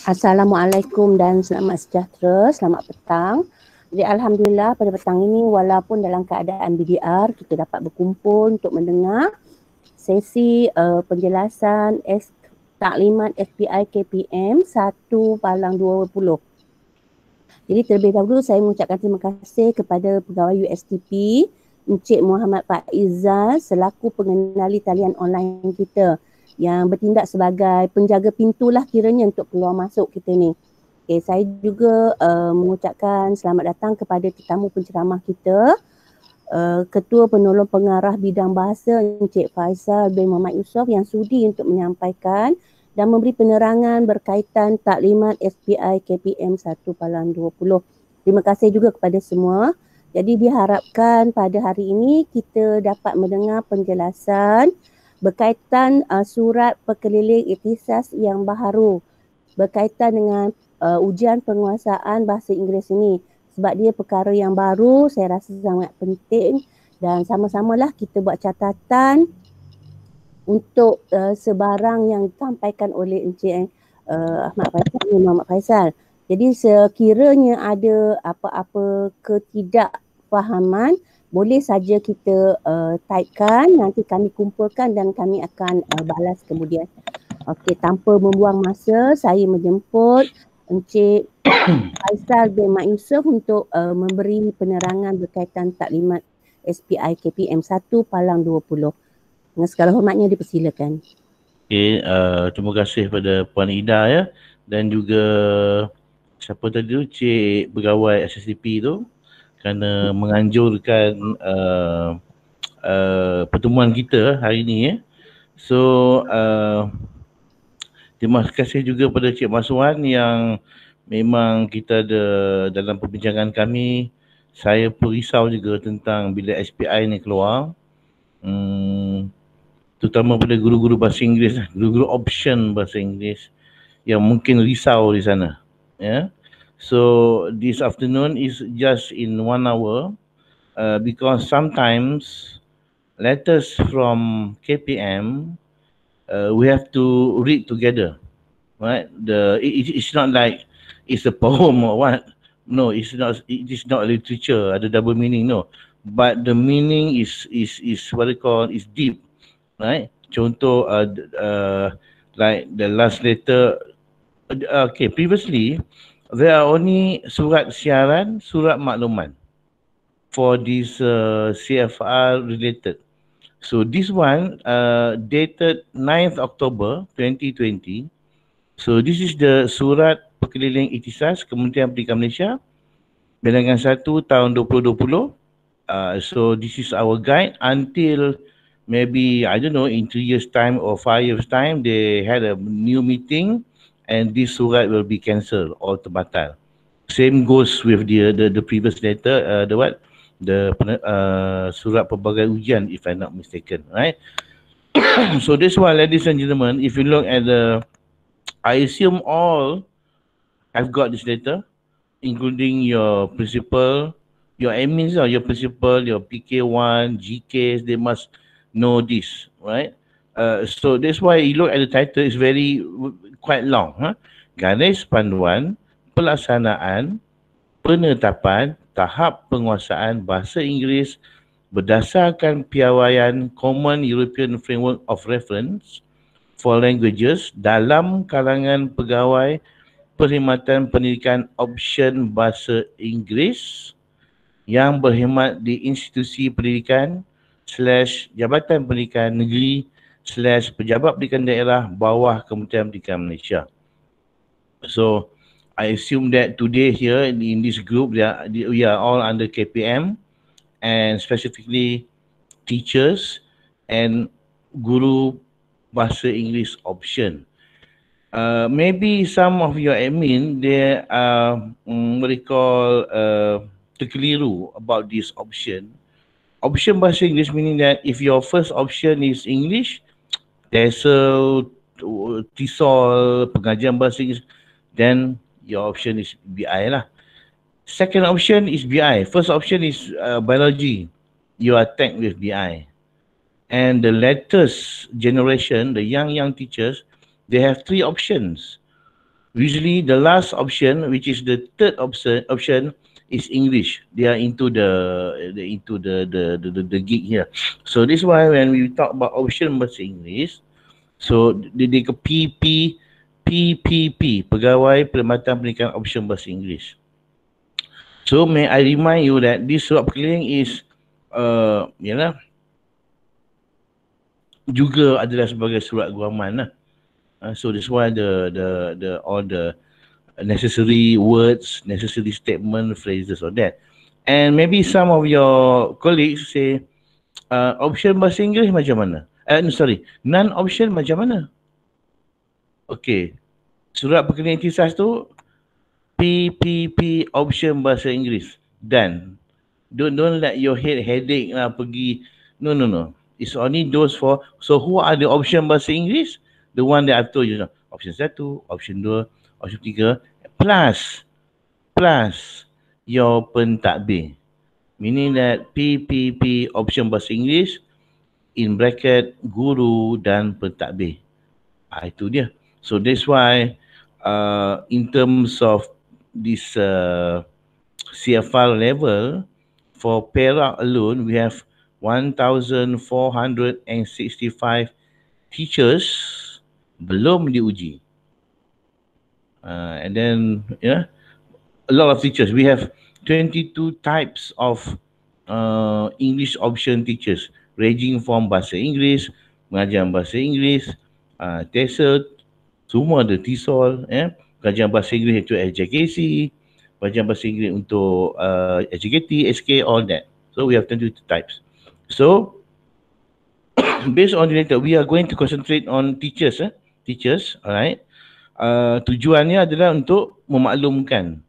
Assalamualaikum dan selamat sejahtera, selamat petang. Jadi Alhamdulillah pada petang ini walaupun dalam keadaan BDR, kita dapat berkumpul untuk mendengar sesi penjelasan Taklimat SPI KPM 1/20. Jadi terlebih dahulu saya mengucapkan terima kasih kepada pegawai USTP Encik Muhammad Faizal selaku pengendali talian online kita yang bertindak sebagai penjaga pintu lah kiranya untuk keluar masuk kita ni. Okay, saya juga mengucapkan selamat datang kepada tetamu penceramah kita, Ketua Penolong Pengarah Bidang Bahasa Encik Faisal bin Muhammad Yusof yang sudi untuk menyampaikan dan memberi penerangan berkaitan Taklimat SPI KPM 1/20. Terima kasih juga kepada semua. Jadi diharapkan pada hari ini kita dapat mendengar penjelasan berkaitan surat perkeliling ikhtisas yang baharu berkaitan dengan ujian penguasaan bahasa Inggeris ini. Sebab dia perkara yang baru, saya rasa sangat penting dan sama-samalah kita buat catatan untuk sebarang yang disampaikan oleh Encik Muhammad Faisal. Jadi sekiranya ada apa-apa ketidakfahaman, boleh saja kita typekan, nanti kami kumpulkan dan kami akan balas kemudian. Okey, tanpa membuang masa, saya menjemput Encik Faisal bin Mak Yusof untuk memberi penerangan berkaitan Taklimat SPI KPM 1/20. Dengan segala hormatnya dipersilakan. Okey, terima kasih pada Puan Ida ya, dan juga siapa tadi tu, Cik Pegawai SSTP tu, kerana menganjurkan pertemuan kita hari ni ya. So terima kasih juga pada Cik Maswan yang memang kita ada dalam perbincangan kami, saya pun risau juga tentang bila SPI ni keluar. Terutama pada guru-guru bahasa Inggeris, guru-guru option bahasa Inggeris yang mungkin risau di sana. Yeah. So this afternoon is just in 1 hour because sometimes letters from KPM we have to read together, right? It's not like it's a poem or what. No, it's not. It is not literature. Ada double meaning, no. But the meaning is what they call is deep. Right, contoh like the last letter. Okay, previously there are only surat siaran, surat makluman for this CFR related. So this one dated 9th October 2020. So this is the surat perkeliling ikhtisas Kementerian Pendidikan Malaysia bilangan 1 tahun 2020. So this is our guide until maybe, I don't know, in 3 years time or 5 years time, they had a new meeting and this surat will be cancelled or terbatal. Same goes with the previous letter, the surat pelbagai ujian, if I'm not mistaken, right? So this one, ladies and gentlemen, if you look at I assume all have got this letter, including your principal, your admins or your principal, your PK1, GKs, they must know this, right? So that's why you look at the title, it's very quite long. Garis panduan pelaksanaan penetapan tahap penguasaan bahasa Inggeris berdasarkan piawaian Common European Framework of Reference for Languages dalam kalangan pegawai perkhidmatan pendidikan option bahasa Inggeris yang berkhidmat di institusi pendidikan / Jabatan Pendidikan Negeri / Pejabat Pendidikan Daerah bawah Kementerian Pendidikan Malaysia. So I assume that today here in this group we are all under KPM and specifically teachers and guru bahasa Inggeris option. Maybe some of your admin they are what they call terkeliru about this option. Option bahasa Inggeris meaning that if your first option is English, TESOL, TESOL, pengajian bahasa Inggeris, then your option is BI lah. Second option is BI. First option is biology. You are tagged with BI. And the latest generation, the young teachers, they have 3 options. Usually the last option, which is the third option is English. They are into the gig here. So this is why when we talk about option bahasa Inggeris, so dia ke PPP, Pegawai Perkhidmatan Pendidikan Option Bahasa Inggeris. So may I remind you that this surat perkeliling is juga adalah sebagai surat guaman lah. So that's why the all the necessary words, necessary statement, phrases or that. And maybe some of your colleagues say, option bahasa Inggeris macam mana? Non-option macam mana? Okay, surat perkeliling ikhtisas tu PPP option bahasa Inggeris. Done. Don't let your headache lah pergi. No. It's only those for. So who are the option bahasa Inggeris? The one that I told you. Option 1, option 2, option 3 plus your pentadbir. Meaning that PPP option bahasa Inggeris in bracket guru dan pentadbir. Itu dia. So that's why in terms of this CFR level, for Perak alone, we have 1,465 teachers belum diuji. And then, a lot of teachers. We have 22 types of English option teachers, ranging from bahasa Inggeris, mengajar bahasa Inggeris, TESOL, semua ada TESOL, pengajian bahasa Inggeris untuk HJKC, pengajian bahasa Inggeris untuk HJKT, SK, all that. So we have 22 types. So based on the data, we are going to concentrate on teachers, alright. Tujuannya adalah untuk memaklumkan.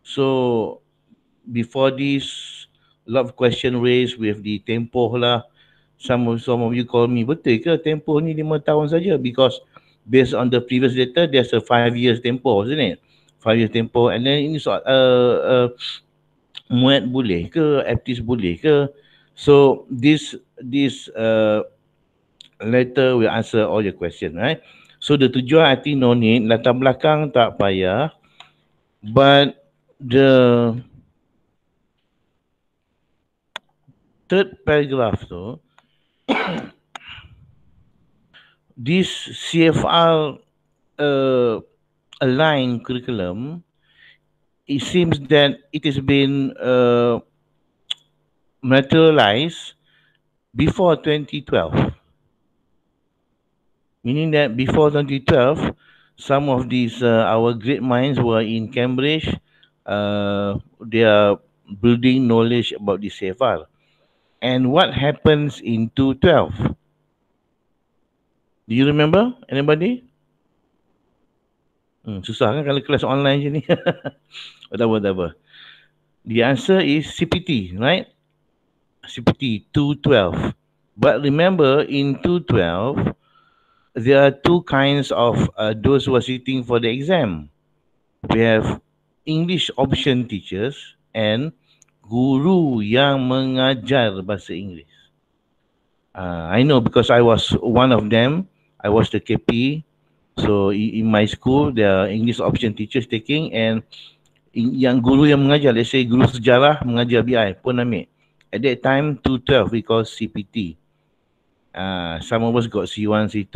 So before this, a lot of question raised with the tempoh lah. Some of you call me, betul ke tempoh ni 5 tahun saja? Because based on the previous data, there's a 5 years tempoh, isn't it? 5 years tempoh. And then ini soal muat boleh ke, aptis boleh ke? So this letter will answer all your question, right? So the tujuan I think no need, latar belakang tak payah, but the third paragraph tu, this CFR aligned curriculum, it seems that it has been materialized before 2012. Meaning that before 2012, some of these our great minds were in Cambridge. They are building knowledge about the CFR. And what happens in 2012? Do you remember? Anybody? Susah kan kalau kelas online je ni. Whatever. The answer is CPT, right? CPT 212. But remember, in 212, there are two kinds of those who are sitting for the exam. We have English option teachers and guru yang mengajar bahasa Inggeris. I know because I was one of them. I was the KP. So in my school, there are English option teachers taking, and yang guru yang mengajar, let's say guru sejarah mengajar BI pun ambil. At that time, 212 we call CPT. Some of us got C1, C2,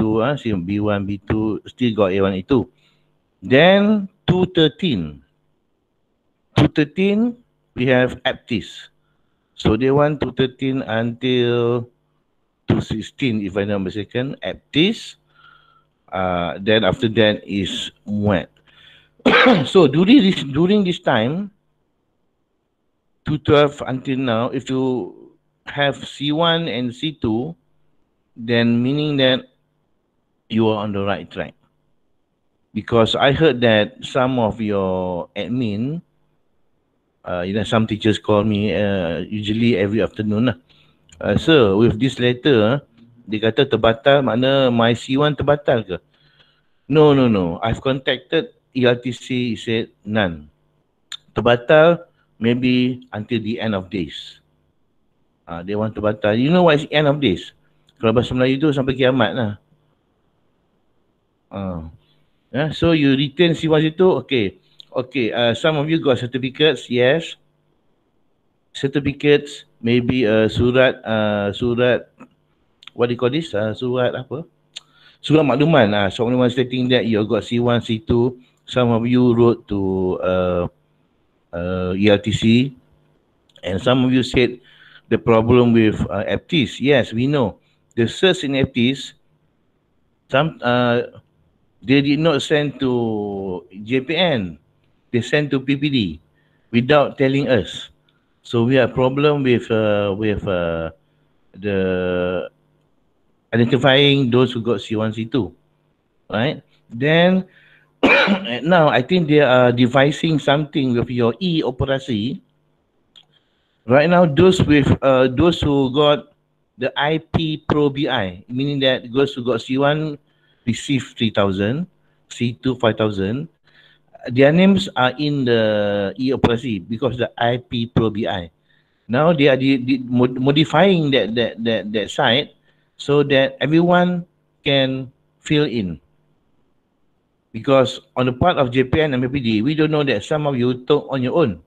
B1, B2, still got A1, A2. Then 213. 213, we have APTIS. So they want 213 until 216, if I'm not mistaken, APTIS. Then after that is MUET. So during this time, 212 until now, if you have C1 and C2, then meaning that you are on the right track. Because I heard that some of your admin, some teachers call me usually every afternoon. Sir, with this letter, dia kata terbatal, makna my C1 terbatal ke? No. I've contacted ELTC, he said none. Terbatal maybe until the end of days. They want terbatal. You know what is end of days? Kalau bahasa Melayu tu sampai kiamat lah. So you retain C1 itu, okay. Okay, some of you got certificates, yes. Certificates, maybe surat, what do you call this? Surat apa? Surat makluman. Surat makluman stating that you got C1, C2. Some of you wrote to ELTC, and some of you said the problem with FTs. Yes, we know. The search in FTs, some they did not send to JPN. They sent to PPD without telling us. So we have problem with the identifying those who got C1, C2, right? Then now I think they are devising something with your e-operasi. Right now, those who got the IP Pro BI, meaning that those who got C1 receive 3,000, C2 5,000. Their names are in the e-operasi because the IP Pro BI. Now they are modifying that site so that everyone can fill in. Because on the part of JPN and MPD, we don't know that some of you took on your own.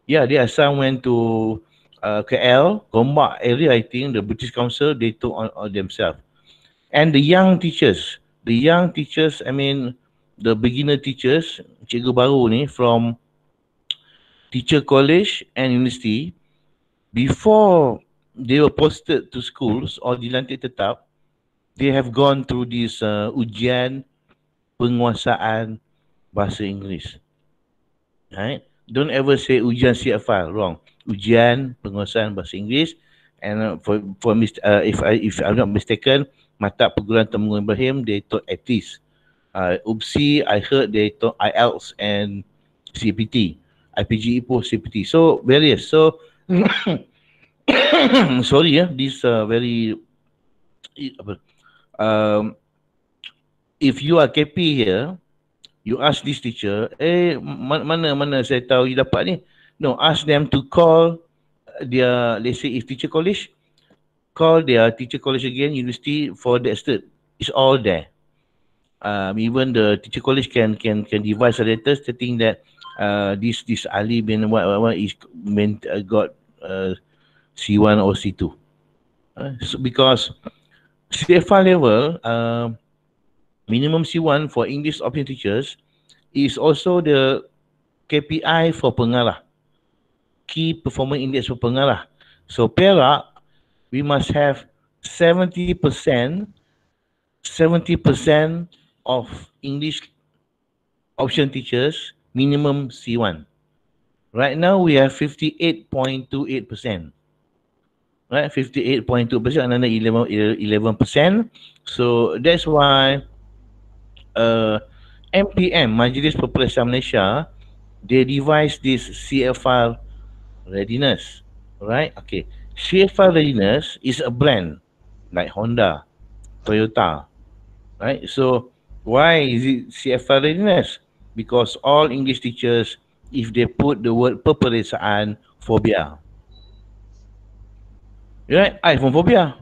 Yeah, there are some went to KL, Gombak area, I think, the British Council, they took on themselves. And the young teachers, I mean, the beginner teachers, cikgu baru ni from teacher college and university, before they were posted to schools or dilantik tetap, they have gone through this ujian penguasaan bahasa Inggeris. Right? Don't ever say ujian CFR, wrong. Ujian penguasaan bahasa Inggeris. And if I'm not mistaken, mata perguruan Temuan Ibrahim, they taught ATIS. UPSI, I heard they taught IELTS and CPT. IPGE pun CPT. So various. So sorry, this very if you are KP here, you ask this teacher, mana saya tahu you dapat ni. No, ask them to call their, let's say if teacher college, call their teacher college again, university for that cert. It's all there. Even the teacher college can devise a letter stating that this Ali bin what is meant got C1 or C2. So because CFR level, minimum C1 for English option teachers is also the KPI for pengarah, key performance index for pengarah. So Perak, we must have 70% of English option teachers minimum C1. Right now we have 58.28%. Right, 58.2%, another 11%. So that's why MPM, Majlis Perperiksa Malaysia, they devised this CFR readiness, right? Okay, CFR readiness is a blend like Honda, Toyota, right? So why is it CFR readiness? Because all English teachers, if they put the word peperiksaan phobia, right? From phobia,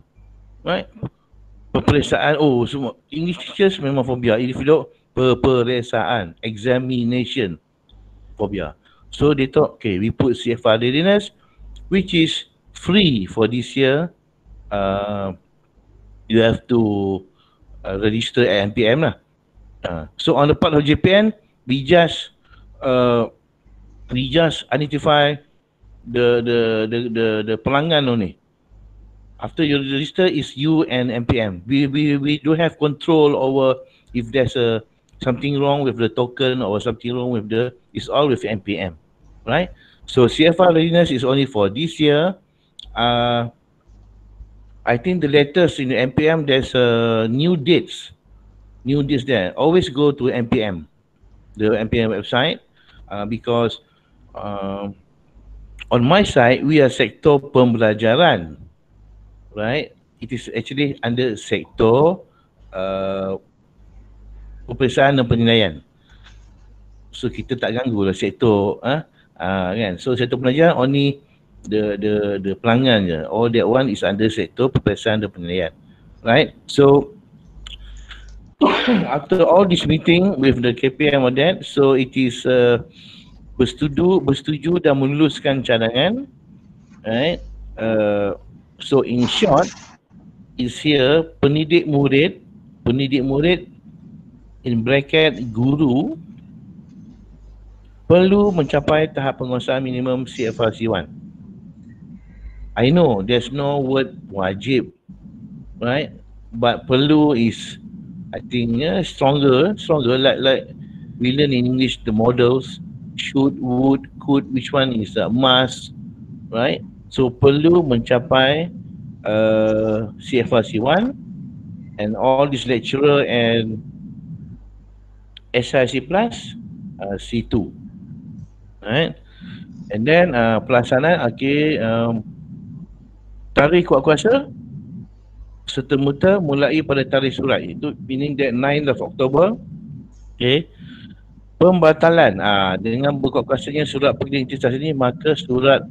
right? Peperiksaan, oh semua English teachers memang phobia. If you don't, peperiksaan, examination, phobia. So they thought, okay, we put CFR readiness, which is free for this year. You have to register at MPM lah. So on the part of JPN, we just identify the pelanggan only. After you register, is you and MPM. We do have control over if there's something wrong with the token or something wrong with it's all with MPM, right? So CFR readiness is only for this year. I think the latest in the MPM, there's new dates there. Always go to MPM, the MPM website, because on my side, we are sektor pembelajaran, right? It is actually under sektor peperiksaan dan penilaian. So kita tak ganggu lah sektor kan. So sektor pembelajaran only the pelanggan je. All that one is under sektor peperiksaan dan penilaian, right? So After all this meeting with the KPM on that, so it is bersetuju dan meluluskan cadangan, right? So in short, is here pendidik murid in bracket guru perlu mencapai tahap penguasaan minimum CFR C1. I know there's no word wajib, right? But perlu is, I think, stronger. Like we learn in English the models should, would, could. Which one is a must, right? So perlu mencapai CFR C1, and all this lecturer and SIC plus C2, right? And then pelaksanaan, okay, tarikh kuat kuasa serta-merta mulai pada tarikh surat, itu meaning that 9th of October. Okay, pembatalan dengan berkuat kuasanya surat berkeliling ikhtisas ini, maka surat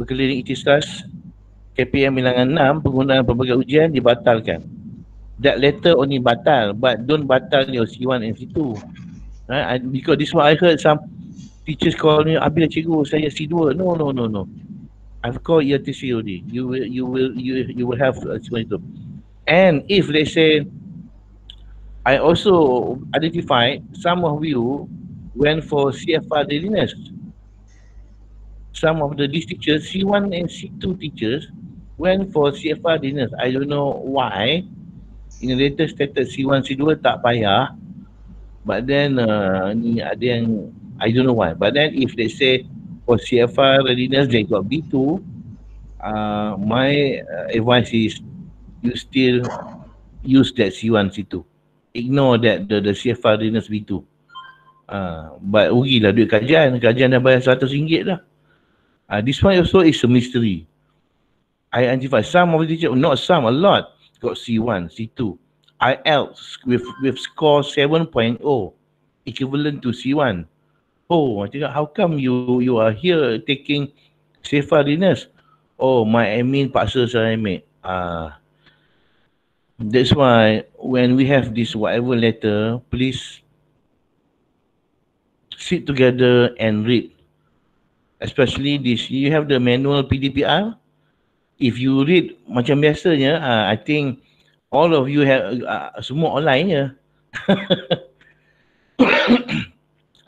berkeliling ikhtisas KPM bilangan 6 penggunaan pelbagai ujian dibatalkan. That letter only batal, but don't batal your C1 and C2. Right? Because this one I heard some teachers call me, Abil cikgu saya C2. No. I've called ELTC already. You will have C1 itu. And if let's say, I also identified some of you went for CFR readiness. Some of these teachers, C1 and C2 teachers, went for CFR readiness. I don't know why. In the latest stated C1, C2 tak payah. But then ni ada yang, I don't know why. But then if they say for CFR readiness they got B2, my advice is you still use that C1, C2. Ignore that the CFR readiness B2. But rugilah duit kajian dah bayar RM100 dah. This one also is a mystery. I identify some of the teachers, not some, a lot, got C1, C2. IELTS with score 7.0, equivalent to C1. Oh, I think, how come you are here taking CFR readiness? Oh, my admin paksa saya ambil. That's why when we have this whatever letter, please sit together and read. Especially this, you have the manual PDPR. If you read macam biasanya, I think all of you have semua online ya.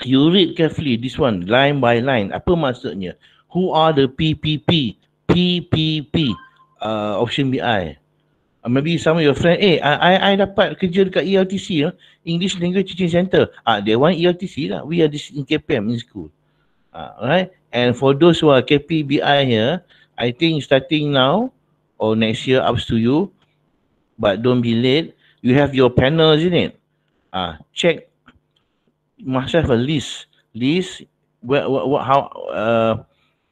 You read carefully this one, line by line. Apa maksudnya? Who are the PPP? Option BI. Maybe some of your friend, I dapat kerja dekat ELTC, English Language Teaching Center. They want ELTC lah. We are this in KPM in school. Right? And for those who are KPBI here, I think starting now or next year, up to you. But don't be late. You have your panels in it. Check. You must have a list. How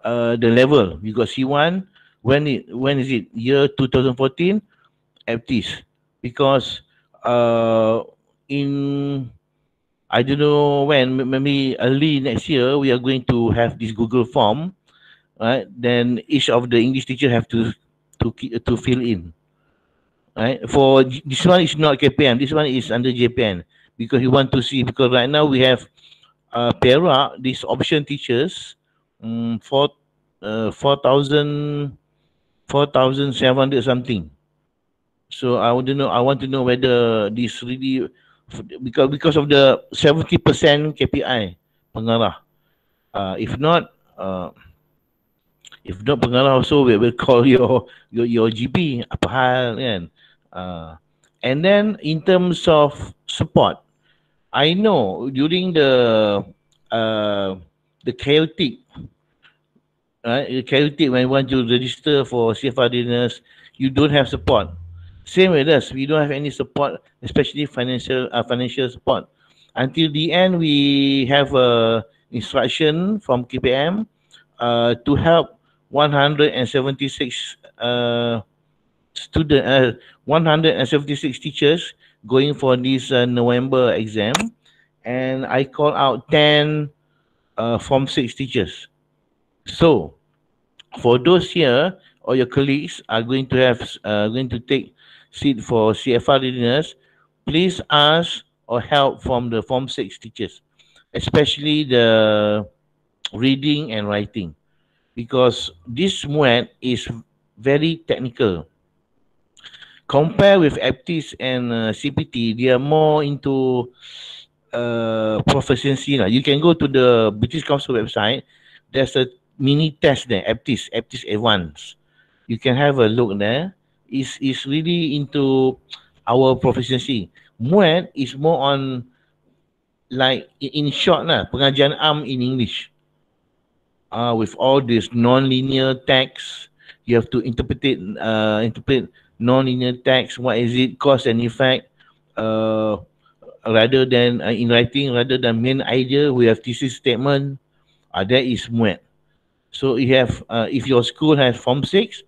the level. You got C1. When is it? Year 2014. FTs. Because in, I don't know when, maybe early next year, we are going to have this Google form, right? Then each of the English teacher have to fill in, right? For this one is not KPM, this one is under JPN, because you want to see, because right now we have Perak, these option teachers, 4,700 something. So I want to know whether this really, because of the 70% KPI pengarah. If not pengarah also, we will call your GP apa hal kan. And then in terms of support, I know during the chaotic, when you want to register for CFR readiness, you don't have support. Same with us, we don't have any support, especially financial support. Until the end, we have a instruction from KPM to help 176 176 teachers going for this November exam, and I call out 10 Form 6 teachers. So for those here, or your colleagues are going to have going to take seat for CFR readiness, please ask or help from the Form 6 teachers, especially the reading and writing, because this MUET is very technical. Compare with FTs and CPT, they are more into proficiency lah. You can go to the British Council website. There's a mini test there, FTs Advanced. You can have a look there. Is really into our proficiency. MUET is more on, like, in short lah, pengajian in English. With all this non-linear text, you have to interpret non-linear text. What is it? Cause and effect. Rather than in writing, rather than main idea, we have thesis statement. That is MUET. So you have, if your school has Form 6,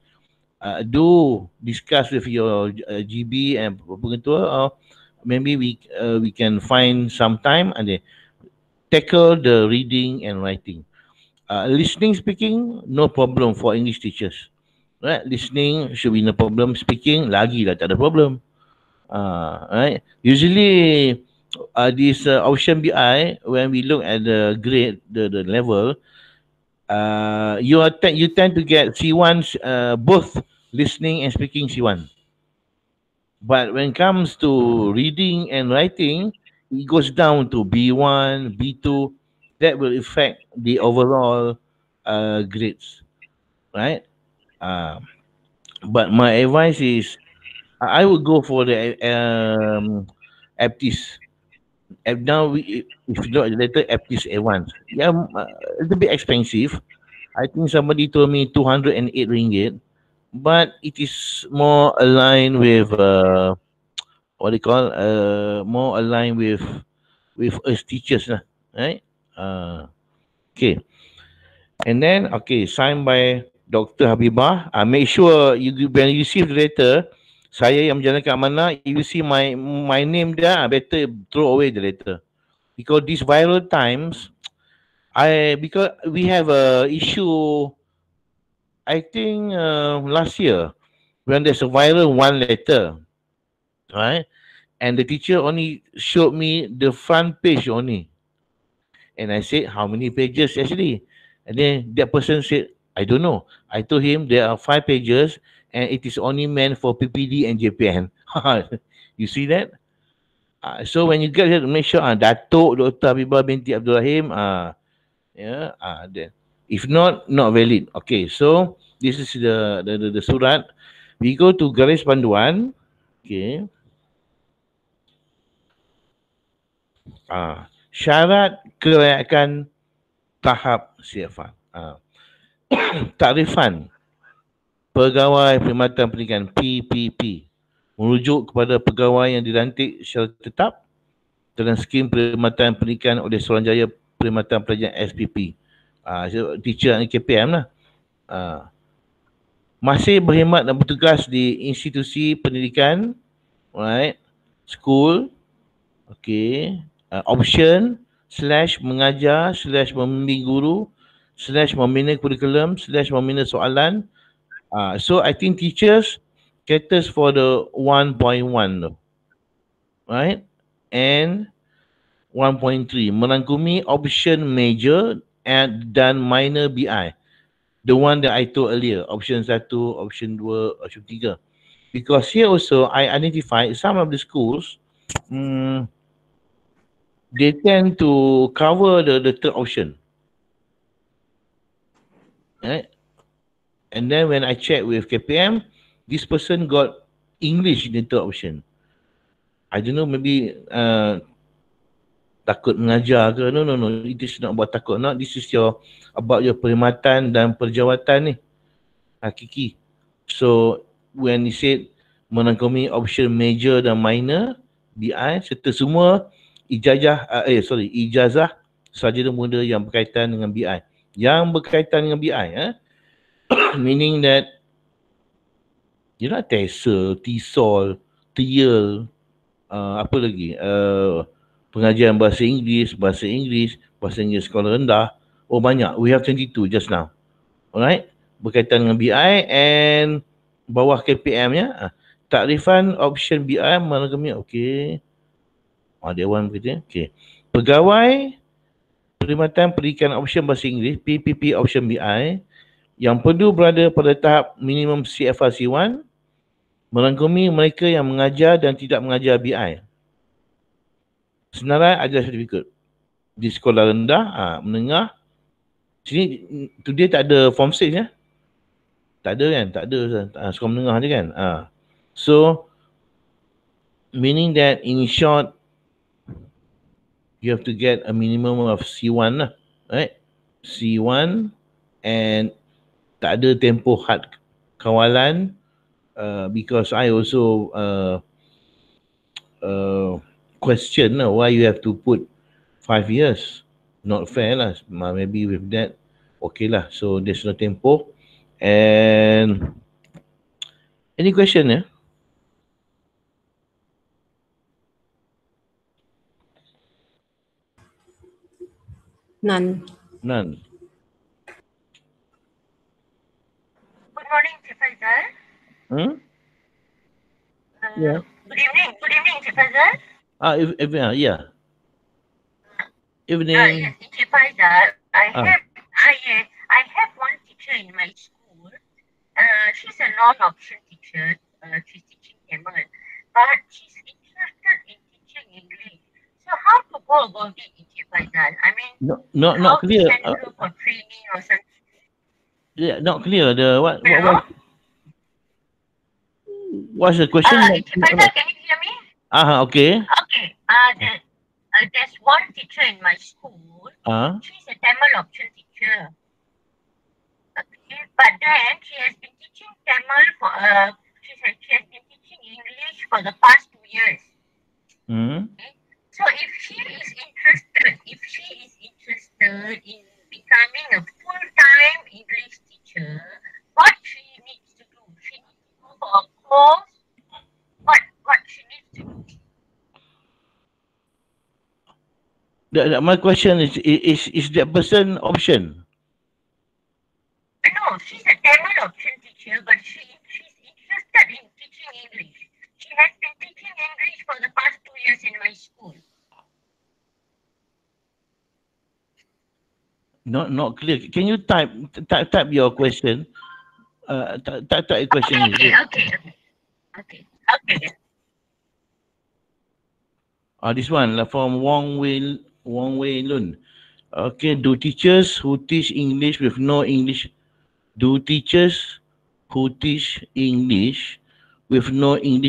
do discuss with your GB and pengetua, or maybe we can find some time and then tackle the reading and writing. Listening, speaking, no problem for English teachers. Right? Listening should be no problem. Speaking, lagi lah tak ada problem. Right? Usually, this Ocean BI, when we look at the grade, the level, you tend to get C1, both listening and speaking C1. But when it comes to reading and writing, it goes down to B1, B2. That will affect the overall grades, right? But my advice is, I would go for the FTs. Now, if you look at the letter FTs Advanced, yeah, it's a bit expensive. I think somebody told me 208 ringgit, but it is more aligned with what they call more aligned with us teachers lah, right? Okay, and then signed by Dr. Habibah. Make sure when you receive the letter, saya yang menjalankan amanah, you see my name there, better throw away the letter, because these viral times, because we have a issue, I think last year, when there's a viral one letter, right? And the teacher only showed me the front page only. And I said, how many pages actually? And then that person said, I don't know. I told him there are 5 pages and it is only meant for PPD and JPN. You see that? So when you get here, make sure Datuk Dr. Habibah binti Abdul Rahim, then. If not valid. Okay, so this is the surat. We go to garis panduan. Okay. Syarat kelayakan tahap CFA. Takrifan pegawai perkhidmatan pendidikan PPP merujuk kepada pegawai yang dilantik secara tetap dalam skim perkhidmatan pendidikan oleh Suruhanjaya Perkhidmatan Pelajaran SPP. Teacher KPM lah. Masih berkhidmat dan bertugas di institusi pendidikan, right? School, okay. Option / mengajar / membimbing guru / membina kurikulum / membina soalan. So I think teachers caters for the 1.1 though, right? And 1.3 merangkumi option major dan minor BI. The one that I told earlier, option 1, option 2, option 3. Because here also I identified some of the schools, they tend to cover the third option. Right? And then when I check with KPM, this person got English in the third option. I don't know, maybe takut mengajar ke? No. It is not about takut. Not. This is about your perkhidmatan dan perjawatan ni. Hakiki. So when he said merangkumi option major dan minor BI serta semua ijazah sarjana muda yang berkaitan dengan BI. Yang berkaitan dengan BI, meaning that you know TESOL, TESOL, TEAL, apa lagi? Pengajian bahasa Inggeris sekolah rendah. Oh banyak. We have 22 just now. Alright. Berkaitan dengan BI and bawah KPM ya. Takrifan option BI monogami. Okey. Dewan begitu. Okey. Pegawai Perkhidmatan Pendidikan Option Bahasa Inggeris PPP Option BI yang perlu berada pada tahap minimum CFR C1 merangkumi mereka yang mengajar dan tidak mengajar BI. Senarai adalah sertifikat. Di sekolah rendah, menengah. Sini tu dia tak ada form 6 ya. Tak ada kan? Tak ada sekolah menengah je kan. So meaning that in short you have to get a minimum of C1 lah, right? C1 and tak ada tempoh had kawalan because I also question lah why you have to put 5 years. Not fair lah. Maybe with that okay lah. So there's no tempoh. And any question ya? None. None. Good morning, Cik Faizal. Yes. Good evening, Cik Faizal. Yeah. Evening. Yes, Cik Faizal. I have one teacher in my school. She's a non-option teacher. She's teaching Tamil, but she's interested in teaching English. So how to go about it, Cik Faizal? I mean, Not clear. How to send her for training or something? Yeah, not clear. What's the question? Cik Faizal, can you hear me? Okay. Okay. There's one teacher in my school. She's a Tamil option teacher. Okay, but then she has been teaching Tamil for she has been teaching English for the past 2 years. Okay? So if she is interested in becoming a full-time English teacher, what she needs to do? She needs to go for a course. What she needs to do? My question is that person option? No, she's a Tamil option teacher, but she's interested in teaching English. She has been teaching English for the past 2 years in my school. Not clear. Can you type your question? Type your question. Okay. This one from Wong Wei Lun. Okay, do teachers who teach English with no English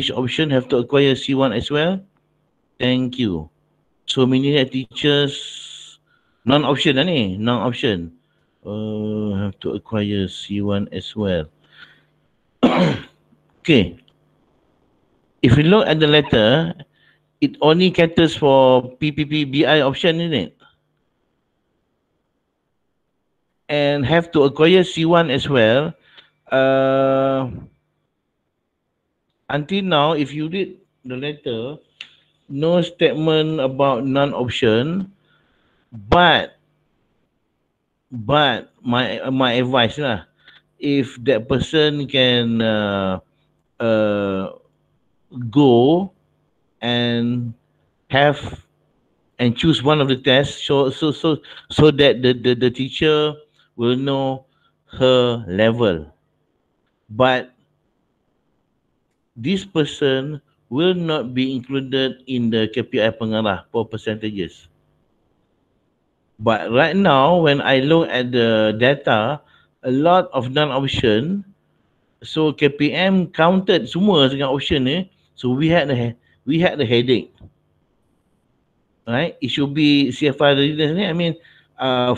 option have to acquire C1 as well? Thank you. So meaning that teachers non-option lah ni, non-option have to acquire C1 as well. Okay. If you look at the letter, it only caters for PPP BI option, isn't it? And have to acquire C1 as well. Until now, if you read the letter, no statement about non-option, but my advice lah, if that person can go and have and choose one of the tests so that the teacher will know her level, but this person will not be included in the KPI pengarah for percentages. But right now, when I look at the data, a lot of non-option, so KPM counted semua dengan option ni, so we had the headache. Right? It should be CFR readiness ni, I mean,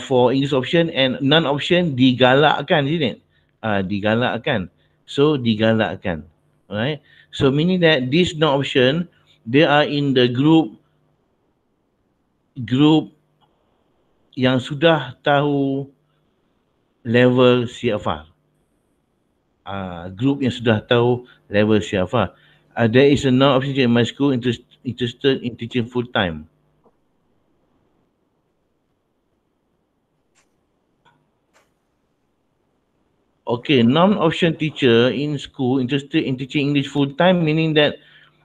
for English option and non-option digalakkan, isn't it? Digalakkan. So digalakkan. Right? So meaning that this non-option, they are in the group yang sudah tahu level CFR. Group yang sudah tahu level CFR. There is a non-option in my school interested in teaching full time. Okay, non-option teacher in school interested in teaching English full-time, meaning that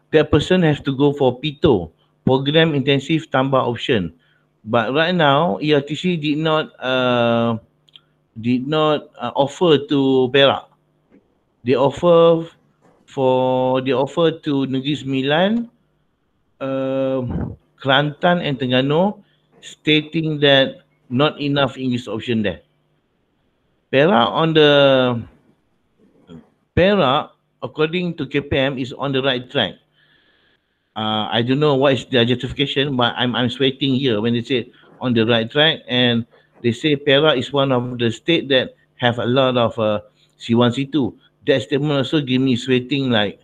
that person has to go for PITO, Program Intensive Tambah Option. But right now, ERTC did not offer to Perak. They offer to Negeri Sembilan, Kelantan and Terengganu, stating that not enough English option there. Perak, according to KPM, is on the right track. I don't know what is their justification, but I'm sweating here when they say on the right track, and they say Perak is one of the state that have a lot of C1 C2. That statement also give me sweating like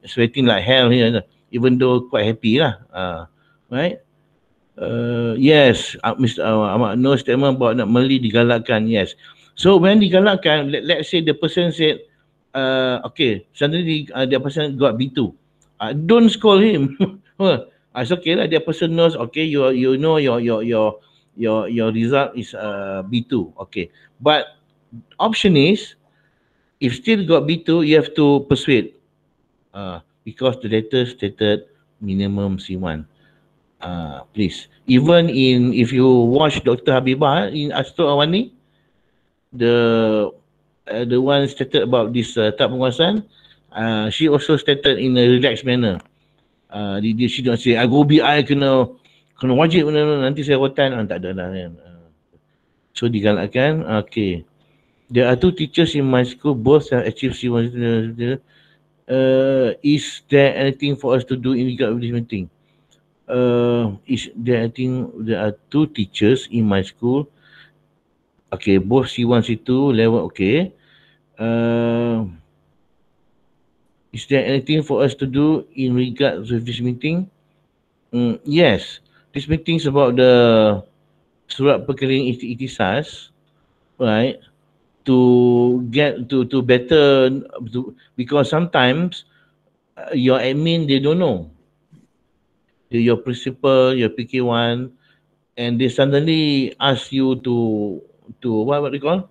sweating like hell here, even though quite happy lah. Right? Yes, Mr. Ahmad, no statement about nak meli digalakkan. Yes. So when digalakkan, let's say the person said, okay, suddenly the person got B2. Don't scold him. It's okay lah. The person knows. Okay, you know your result is B2. Okay, but option is, if still got B2, you have to persuade. Because the letter stated minimum C1. Please. Even if you watch Dr. Habibah in Astro Awani, the one stated about this tak penguasaan, she also stated in a relaxed manner. She don't say, I go BI kena wajib nanti saya rotan. Tak ada lah kan. So digalakkan. Okay. There are two teachers in my school, both have achieved C1. Is there anything for us to do in regard with this meeting? Is there, I think there are two teachers in my school. Okay, both C1, C2 level. Okay. Is there anything for us to do in regard to this meeting? Yes, this meeting is about the surat perkeliling ikhtisas, right? To get to better, because sometimes your admin, they don't know. Your principal, your PK1, and they suddenly ask you to what they call,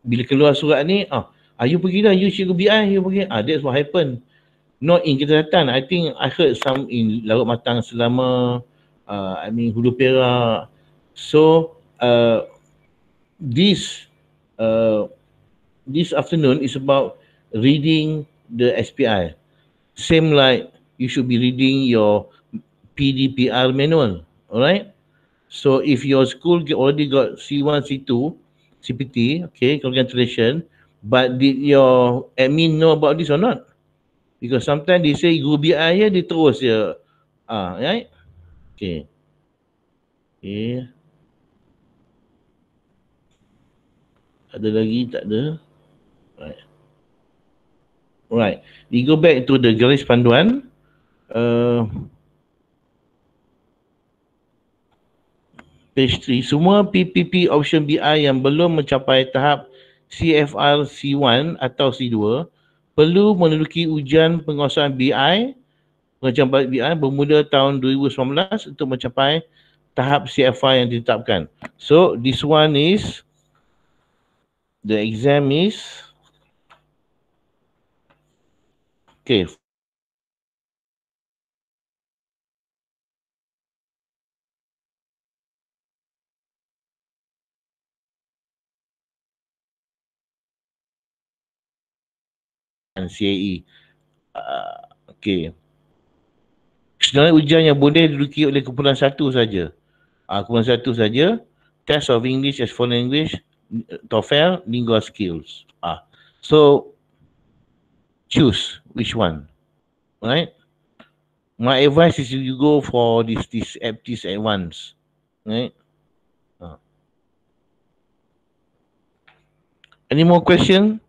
bila keluar surat ni, you pergi dah, you cikgu BI, you pergi. That's what happened. Not in Kelantan. I think I heard some in Larut Matang Selama, Hulu Perak. So this afternoon is about reading the SPI. Same like you should be reading your PDPR manual. Alright? So if your school already got C1, C2, CPT, okay, congratulations. But did your admin know about this or not? Because sometimes they say guru BI je, dia terus je. Right? Okay. Okay. Ada lagi? Tak ada. Right. Right. We go back to the garis panduan. Page 3. Semua PPP option BI yang belum mencapai tahap CFR C1 atau C2 perlu menduduki ujian penguasaan BI, penguasaan BI bermula tahun 2019 untuk mencapai tahap CFR yang ditetapkan. So this one is, the exam is, okay, and CAE. Okay. Sebenarnya ujian yang boleh diduduki oleh kumpulan satu saja. Kumpulan satu saja. Test of English as foreign language, TOEFL, Lingua Skills. So choose which one. Right? My advice is you go for this aptis at once. Right? Any more question?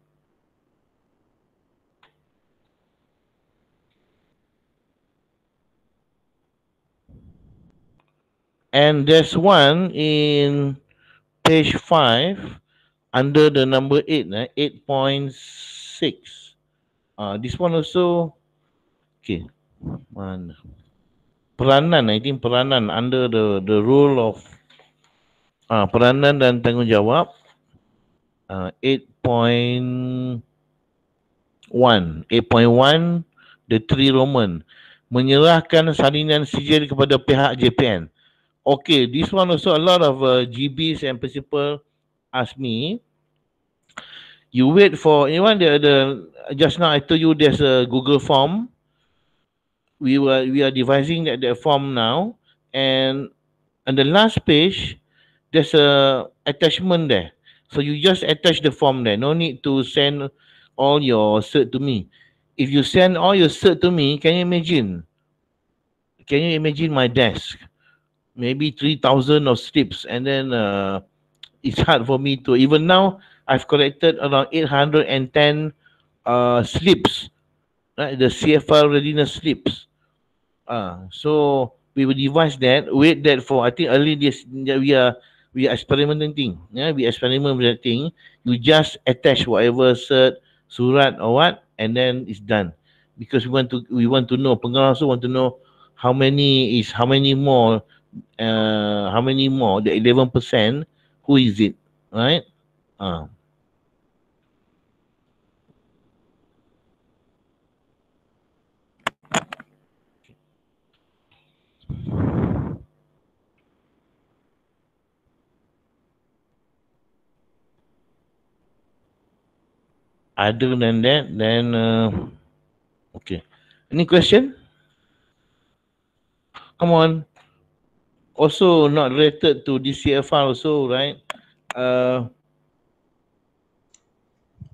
And there's one in page 5 under the number 8, 8.6. This one also, okay. Peranan, I think peranan under the rule of peranan dan tanggungjawab. 8.1, the 3 Roman, menyerahkan salinan sijil kepada pihak JPN. Okay, this one also a lot of GBs and principal ask me. You wait for anyone. Just now I told you there's a Google form. We are devising that form now, and on the last page there's a attachment there. So you just attach the form there. No need to send all your cert to me. If you send all your cert to me, can you imagine? Can you imagine my desk? Maybe 3,000 of slips, and then it's hard for me to. Even now, I've collected around 810 slips, right? The CFR readiness slips. So we will devise that. Wait that for, I think early this we are experimenting. Yeah, we experiment with that thing. You just attach whatever cert, surat or what, and then it's done. Because we want to know. Pengarah also want to know how many more. How many more? The 11%. Who is it? Right? Other than that, then okay. Any question? Come on. Also not related to DCFR also, right?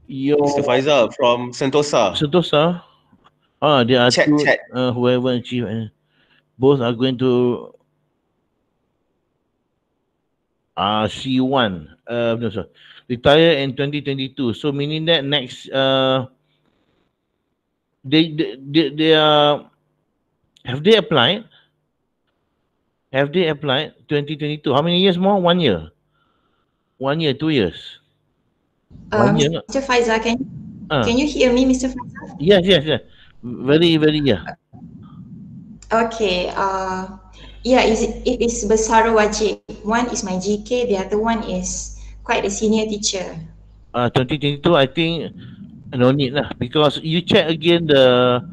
Mr. Faizal from Sentosa. Sentosa. There are Chat. whoever achieve, both are going to C1. No, sorry. Retire in 2022. So meaning that next they are, have they applied? Have they applied 2022? How many years more? 1 year. 1 year, 2 years. 1 year. Mr. Faizal, can you hear me, Mr. Faizal? Yes. Very, yeah. Okay. Yeah, it is Besar Wajib. One is my GK, the other one is quite a senior teacher. 2022, I think no need lah, because you check again the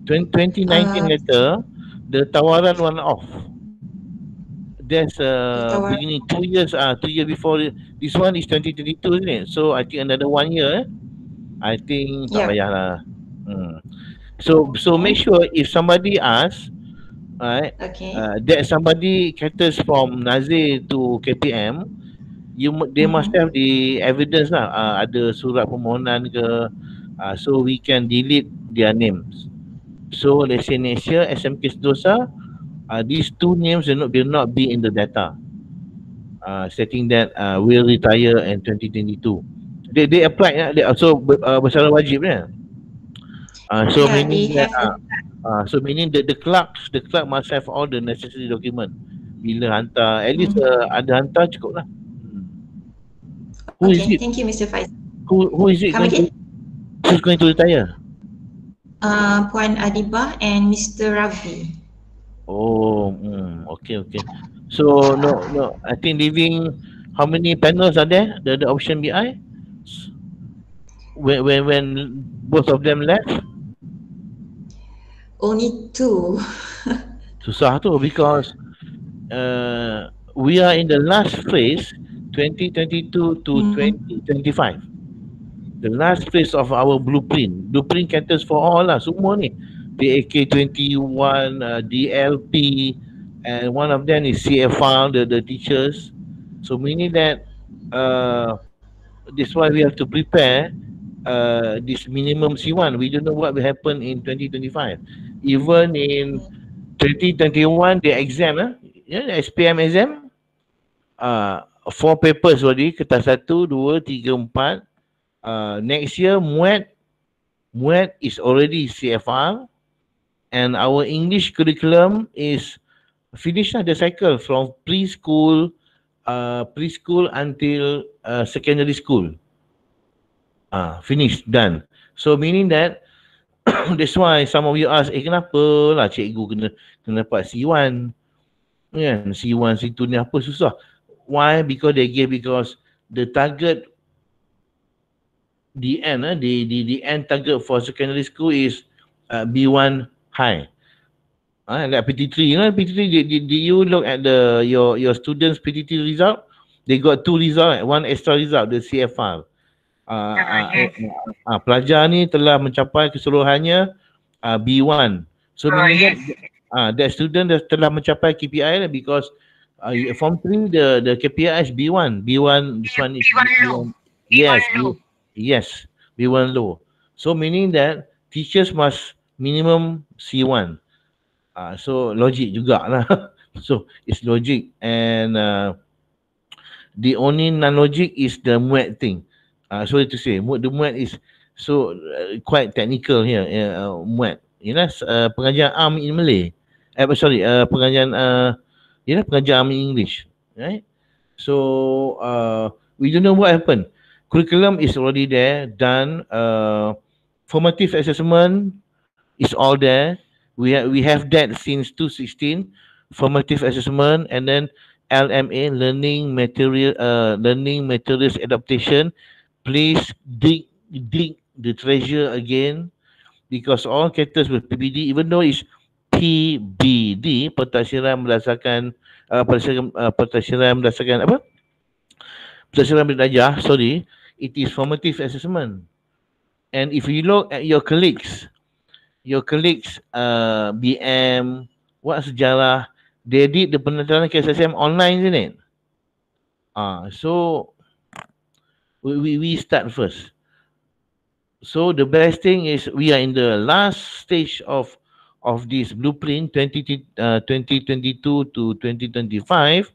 2019 letter, the tawaran went off. There's beginning 2 years 2 years before this one is 2022, isn't it? So I think another 1 year. I think tak payah lah. So make sure if somebody asks, right? That somebody caters from Nazir to KPM, they must have the evidence lah. Ada surat permohonan ke, so we can delete their names. So let's say next year SMK Sentosa, these 2 names will not be in the data. Setting that will retire in 2022. They applied. They also bersalah wajib ya. So meaning that so meaning that the clerk must have all the necessary document. Bila hantar, at least ada hantar cukup lah. Who is it? Thank you, Mr. Faizal. Who is it? Who's going to retire? Puan Adibah and Mr. Ravi. Oh, okay. So no. I think leaving, how many panels are there? The option BI? When both of them left? Only 2. Susah tu because we are in the last phase, 2022 to 2025. The last phase of our blueprint. Blueprint caters for all lah, semua ni. PAK 21, DLP, and one of them is CFR, the teachers. So meaning that this why we have to prepare this minimum C1. We don't know what will happen in 2025. Even in 2021, the exam, the SPM exam, 4 papers already, kertas 1, 2, 3, 4. Next year, MUET is already CFR, and our English curriculum is finished the cycle from preschool until secondary school. Finished, done. So meaning that that's why some of you ask, kenapa lah cikgu kena dapat C1? Kan, C1, C2 ni apa susah? Why? Because the target, the end, the end target for secondary school is B1 high. Like PT3, PT3. Did you look at your students' PT3 result? They got two result, one extra result, the CFR. Yes. Pelajar ni telah mencapai keseluruhannya B1. So meaning Yes. that student telah mencapai KPI because Form 3 the KPI is B1. B1, this one is B1 low. Yes, B1 low. yes, B1 low. So meaning that teachers must minimum C1. So logic jugalah. So it's logic, and the only non-logic is the muet thing. Sorry to say, the muet is so quite technical here. Muet, pengajian arm in Malay. Pengajian pengajian arm in English, right? So we don't know what happened. Curriculum is already there, done. Formative assessment is all there. We have that since 2016. Formative assessment, and then LMA, learning materials adaptation. Please dig the treasure again, because all caters with PBD, even though it's PBD, pentadbiran berdasarkan pentadbiran berdasarkan apa? Pentadbiran belajar, sorry, it is formative assessment. And if you look at your colleagues, BM, what sejarah, they did the penelitian KSSM online, isn't it? So we start first. So the best thing is we are in the last stage of this blueprint 2022 to 2025.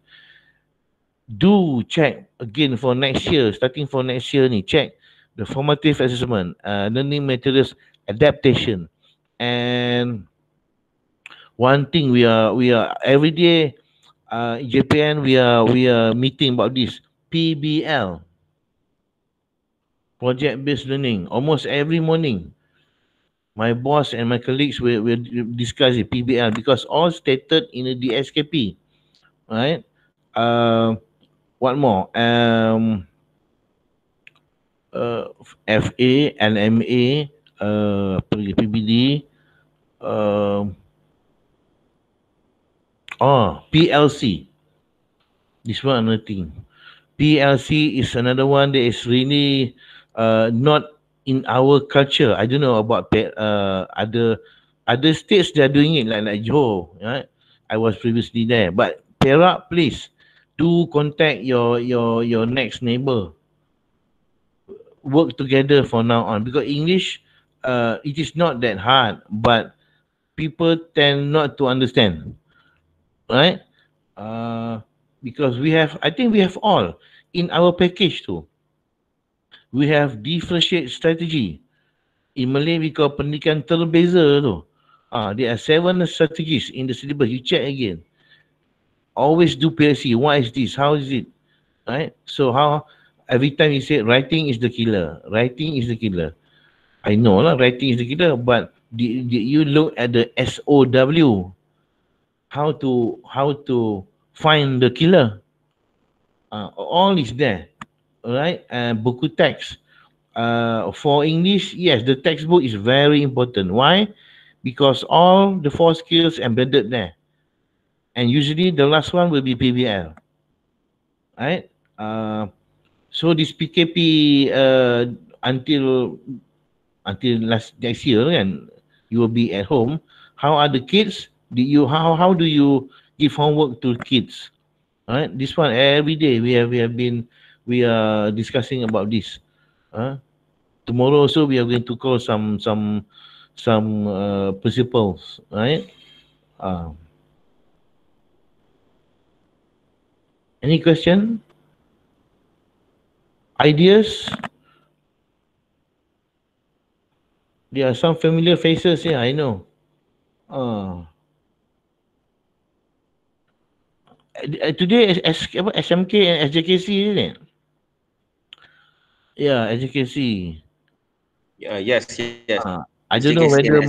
Do check again for next year, starting for next year ni, check the formative assessment, learning materials adaptation. And one thing we are every day, JPN, we are meeting about this PBL, project based learning, almost every morning. My boss and my colleagues will discuss it, PBL, because all stated in the SKP, right? What more? FA, LMA, PBD, PLC. This one another thing. PLC is another one that is really not in our culture. I don't know about other states that are doing it, like Johor. Right? I was previously there, but Perak, please do contact your next neighbor. Work together for now on, because English, it is not that hard, but people tend not to understand, right? Because I think we have all in our package too. We have differentiate strategy. In Malay, we call pendidikan terbeza tu. There are 7 strategies in the syllabus. You check again. Always do PLC. What is this? How is it? Right? So how every time you say writing is the killer. Writing is the killer. I know lah, writing is the killer, but did you look at the SOW? How to find the killer? All is there, right? Buku teks. For English, yes, the textbook is very important. Why? Because all the 4 skills embedded there, and usually the last one will be PBL, right? So this PKP until next year, and you will be at home. How are the kids? How do you give homework to kids? Right, this one every day we are discussing about this. Tomorrow also we are going to call some principals, right? Any question? Ideas? There are some familiar faces here, I know. Today SMK and SJKC, isn't it? Yeah, SJKC. Yes. I don't know whether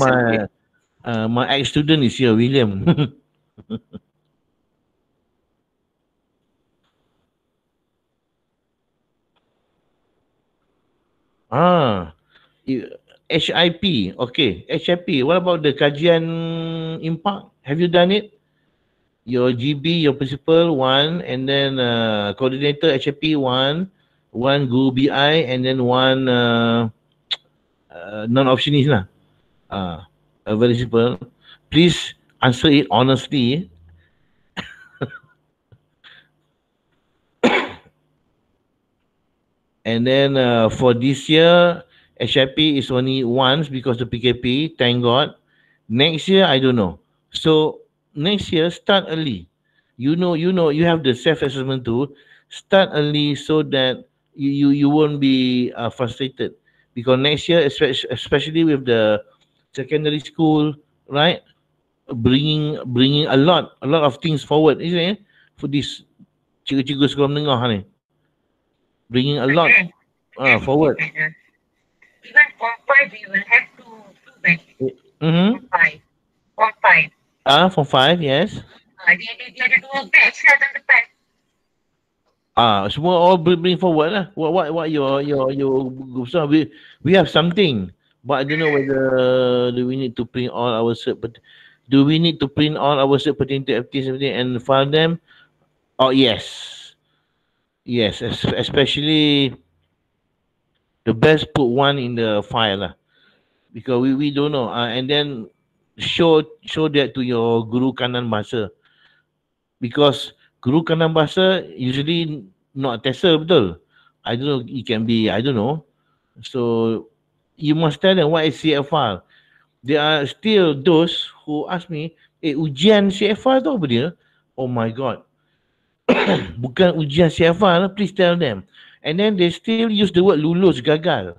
my ex-student is here, William. HIP. Okay, HIP. What about the kajian impact? Have you done it? Your GB, your principal, one, and then coordinator HIP, one guru BI, and then one non-optionist lah. Very simple. Please answer it honestly. And then for this year, HIP is only once because of PKP, thank God. Next year, I don't know. So next year, start early. You have the self-assessment tool. Start early so that you won't be frustrated. Because next year, especially with the secondary school, right? Bringing a lot of things forward, isn't it? For this cikgu-cikgu sekolah menengah ni. Bringing a lot forward. Even Form 5, we will have two batches. Form 5. Form 5, yes. Dia ada dua batch lah tahun depan. Semua all bring forward lah. What your group. So we have something, but I don't know whether do we need to print all our cert. But do we need to print all our cert pertaining to FTs and file them? Oh yes. Yes, especially the best put one in the file lah, because we don't know. And then show that to your guru kanan bahasa, because guru kanan bahasa usually not tester, betul. I don't know, it can be, I don't know. So you must tell them what is CFR. There are still those who ask me, ujian CFR tu apa dia? Oh my God. Bukan ujian CFR, please tell them. And then they still use the word lulus, gagal.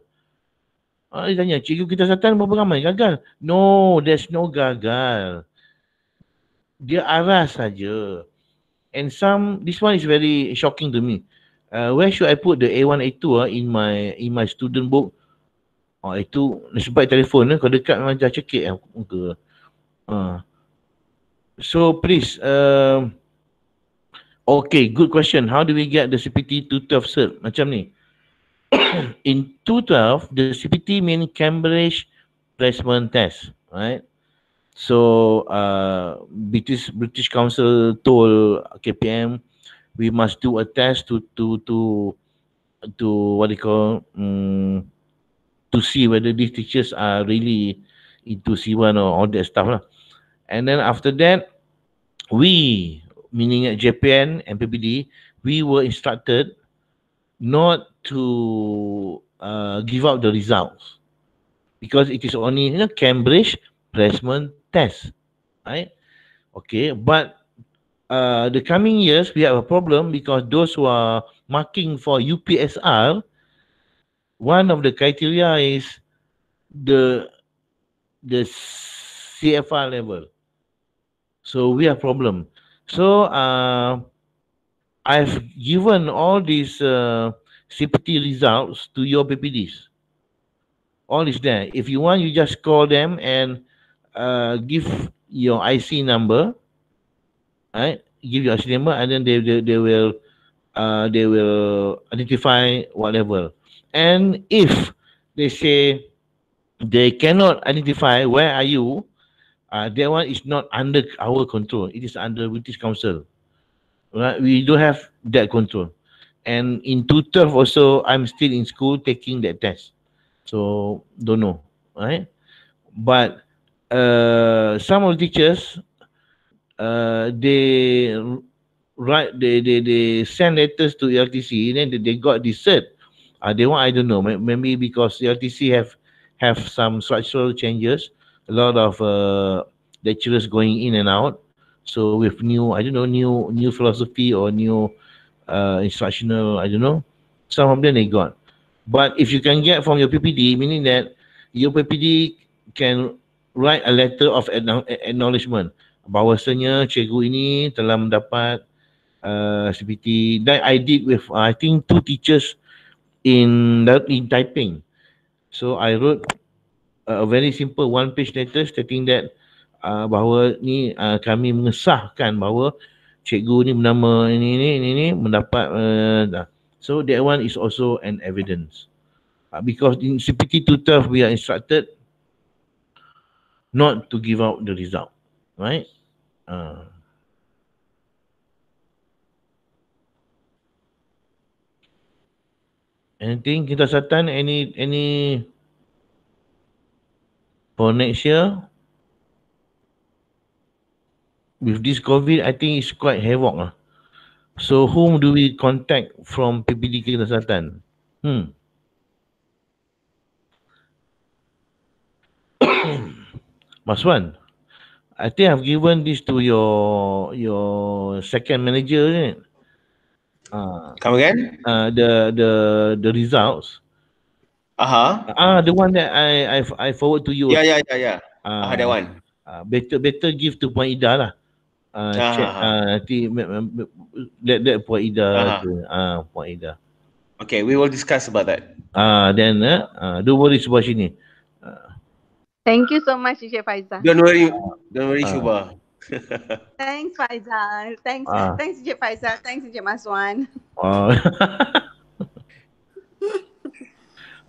Dia tanya, cikgu kita satan berapa ramai gagal? No, there's no gagal. Dia arah saja. And this one is very shocking to me. Where should I put the A1, A2 in my student book? Itu sebab telefon kau dekat mengajar cekik muka. So please, okay, good question. How do we get the CPT 212 cert? Macam ni. In 212, the CPT means Cambridge Placement Test, right? So British Council told KPM we must do a test to what they call to see whether these teachers are really into C1 or all that stuff lah. And then after that, we, meaning at JPN and PPD, we were instructed not to give out the results because it is only Cambridge Placement Test, right? Okay, but the coming years we have a problem because those who are marking for UPSR, one of the criteria is the CFR level. So we have problem. So I've given all these CPT results to your PPDs. All is there. If you want, you just call them and give your IC number, right? Give your IC number, and then they will identify whatever. And if they say they cannot identify where are you, that one is not under our control. It is under British Council. Right? We don't have that control. And in 212 also, I'm still in school taking that test. So don't know, right? But some of the teachers, they send letters to LTC, and then they got this cert. They want, I don't know, maybe because LTC have some structural changes, a lot of lecturers going in and out. So with new, I don't know, new philosophy or new instructional, I don't know. Some of them they got. But if you can get from your PPD, meaning that your PPD can write a letter of acknowledgement bahawasanya cikgu ini telah mendapat CPT. That I did with I think 2 teachers in typing. So I wrote a very simple 1-page letter stating that bahawa ni kami mengesahkan bahawa cikgu ni bernama ini mendapat. So that one is also an evidence. Because in CPT 212 we are instructed not to give out the result, right? Anything kita Satan, any for next year? With this COVID, I think it's quite havoc. So whom do we contact from PPD Kita Selatan? Mas Wan, I think I've given this to your second manager, isn't it? Come again? The results. The one that I forward to you. Yeah. That one. Better give to Puan Ida lah. Check nanti let Puan Ida Puan Ida. Okay, we will discuss about that. Then don't worry sebelah sini. Thank you so much, Encik Faizal. Don't worry, Shubha. Thanks, Faizal. Thanks, Encik Faizal. Thanks, Encik Maswan.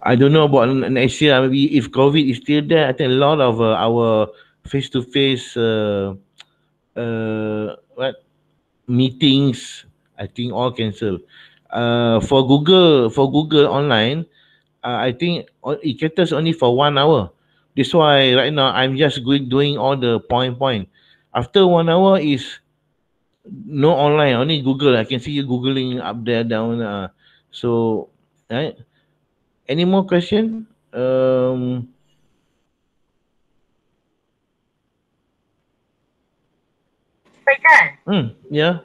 I don't know about next year. Maybe if COVID is still there, I think a lot of our face-to-face meetings, I think all cancel. For Google online, I think it caters only for 1 hour. That's why right now I'm just doing all the point. After 1 hour is no online, only Google. I can see you Googling up there, down. So, right? Any more question? Faizal. Yeah.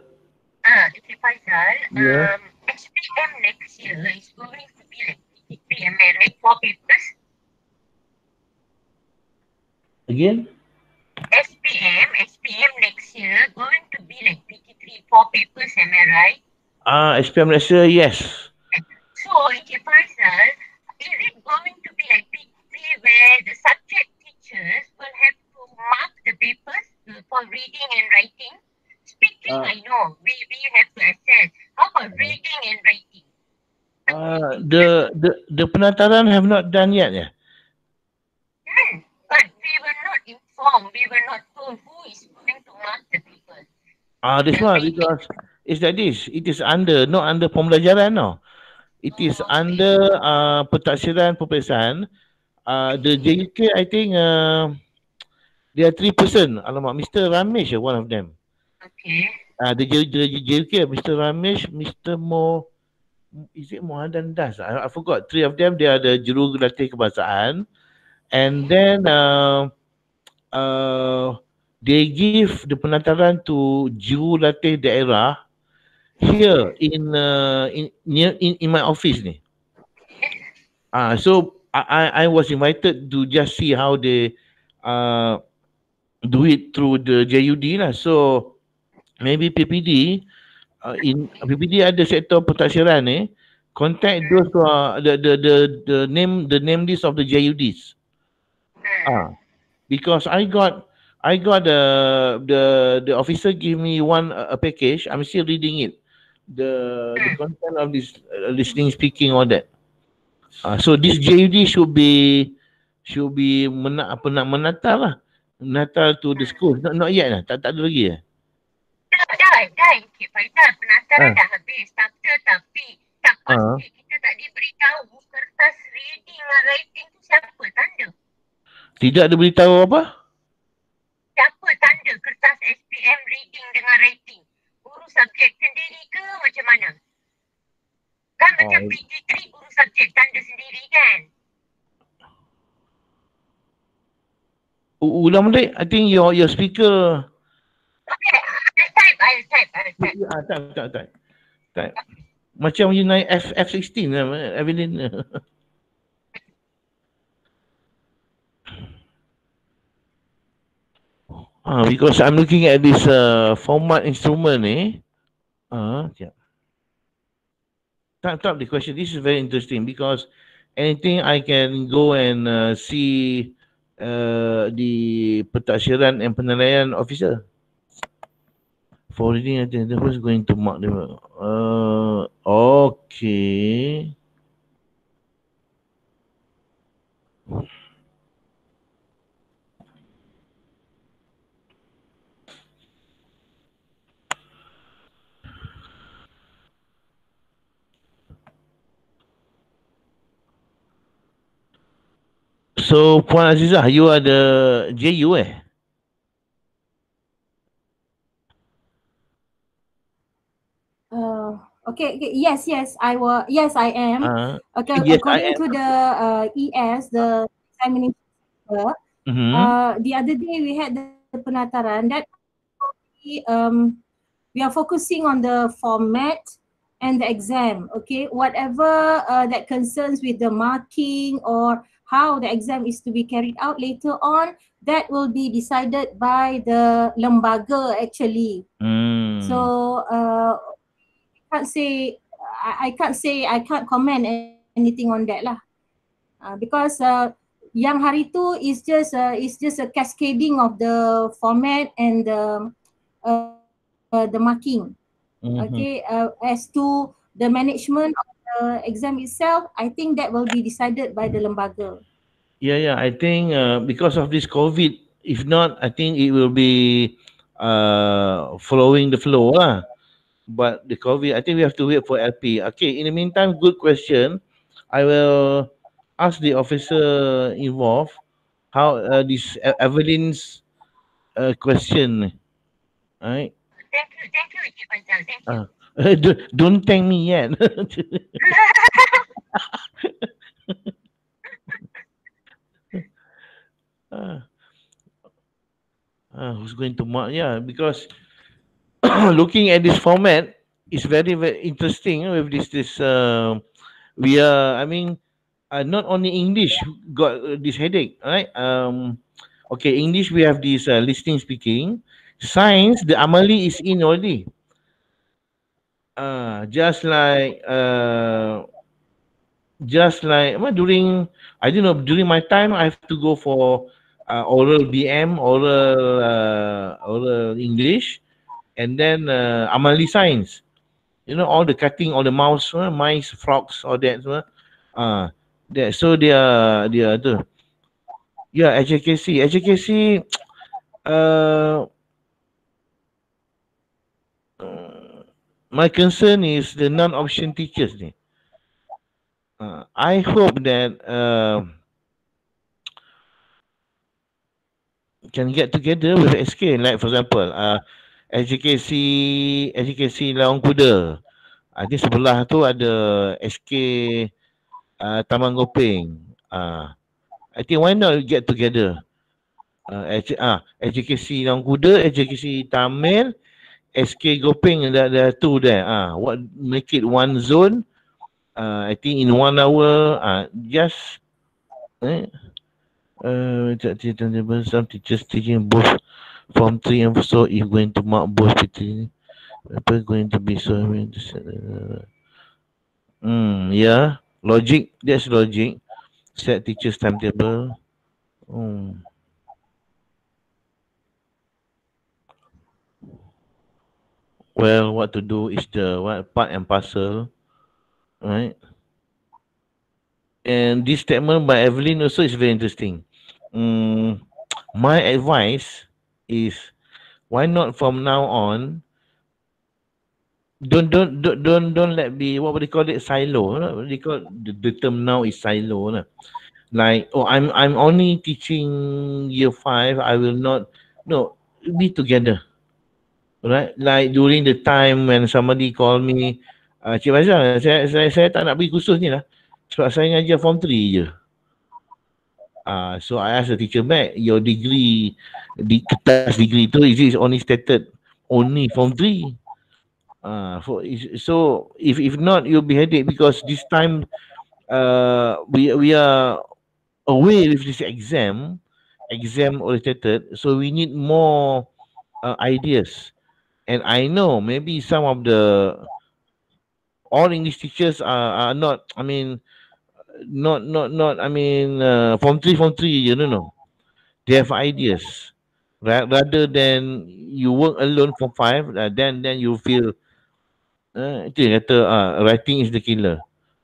Encik Faizal. Yeah. SPM next year is going to be like PT3, am I right? 4 papers. Again? SPM next year going to be like PT3, 4 papers, am I right? SPM next year, yes. So, Encik Faizal, is it going to be like PT3 where the subject teachers will have to mark the papers for reading and writing? Speaking, I know, we have to assess. How about reading and writing? The penataran have not done yet, yeah? But we were not informed, we were not told who is going to mark the papers. This one, because it's like this, it is not under pembelajaran, no. It is under pentaksiran peperiksaan. The JUK, I think, there are 3 person. Alamak, Mr. Ramesh, one of them. Okay. The JUK, Mr. Ramesh, Mr. Is it Mohadan Das? I forgot. 3 of them, they are the jurulatih kebahasaan. And then they give the penataran to jurulatih daerah here in my office ni. So I was invited to just see how they do it through the JUD lah. So maybe PPD in PPD ada sektor pentaksiran ni, contact those who are the name list of the JUDs. Because I got the officer give me a package. I'm still reading it. The content of this listening, speaking, all that. So this JUD should be menata lah. Menata to the school. Not yet lah. Tak ada lagi ya. Dah, Encik Faizal. Penataran dah habis. Tapi tak pasti kita tak diberitahu kertas reading dan writing tu siapa tanda. Tidak ada beritahu apa? Siapa tanda kertas SPM reading dengan writing? Guru subjek sendiri ke macam mana? Kan macam PT3 guru subjek tanda sendiri kan? Ulang balik. I think your speaker. Okay, I'll type. Type. Macam you naik F16 lah, Evelyn. Because I'm looking at this format instrument ni. Type the question. This is very interesting because anything I can go and see the pentaksiran and penilaian officer. For reading, I think who's going to mark them? Okay. So Puan Azizah, you are the JU Yes, yes, I am. Yes, I According am. to the ES, the examination center, the other day we had the penataran that we are focusing on the format and the exam. Okay, whatever that concerns with the marking or how the exam is to be carried out later on, that will be decided by the lembaga actually. So I can't comment anything on that lah. Because yang hari tu is just a cascading of the format and the marking. Okay, as to the management of the exam itself, I think that will be decided by the lembaga. Yeah. I think because of this COVID, if not, I think it will be following the flow lah. But the COVID, I think we have to wait for LP. Okay, in the meantime, good question. I will ask the officer involved how this Evelyn's question. Right? Thank you, Encik Faizal. Thank you. Don't thank me yet. Who's going to mark? Yeah, because looking at this format is very very interesting with this. We are. I mean, not only English got this headache, right? Okay, English we have this listening, speaking. Science, the Amali is in already. Just like well, during I don't know during my time I have to go for oral BM, oral English, and then Amali science. You know all the cutting, all the mouse, mice, frogs, all that. That so they are the yeah HKC. Uh, my concern is the non-option teachers. I hope that can get together with SK. Like for example, HKC Lawang Kuda. I think sebelah tu ada SK Taman Gopeng. I think why not get together? HKC Lawang Kuda, HKC Tamil, SK Gopeng, the two there. What make it one zone? I think in 1 hour, just some teachers teaching both Form 3 and so if going to mark both between people going to be so yeah, logic, that's logic. Set teachers timetable. Well, what to do is the what part and parcel, right? And this statement by Evelyn also is very interesting. My advice is why not from now on don't let be what would they call it silo. What they call the term now is silo. Like I'm only teaching year 5. I will not be together. Right? Like during the time when somebody call me, Cik Faizal, saya tak nak pergi kursus ni lah. Sebab saya ngajar form 3 je. So I ask the teacher back, your degree, di kertas degree tu is only stated only form 3. So if not, you'll be headache because this time we are away with this exam oriented. So we need more ideas. And I know maybe some of the all English teachers are not. I mean, not. I mean, form 3, you know. They have ideas. Rather than you work alone for 5, then you feel itu yang kata writing is the killer.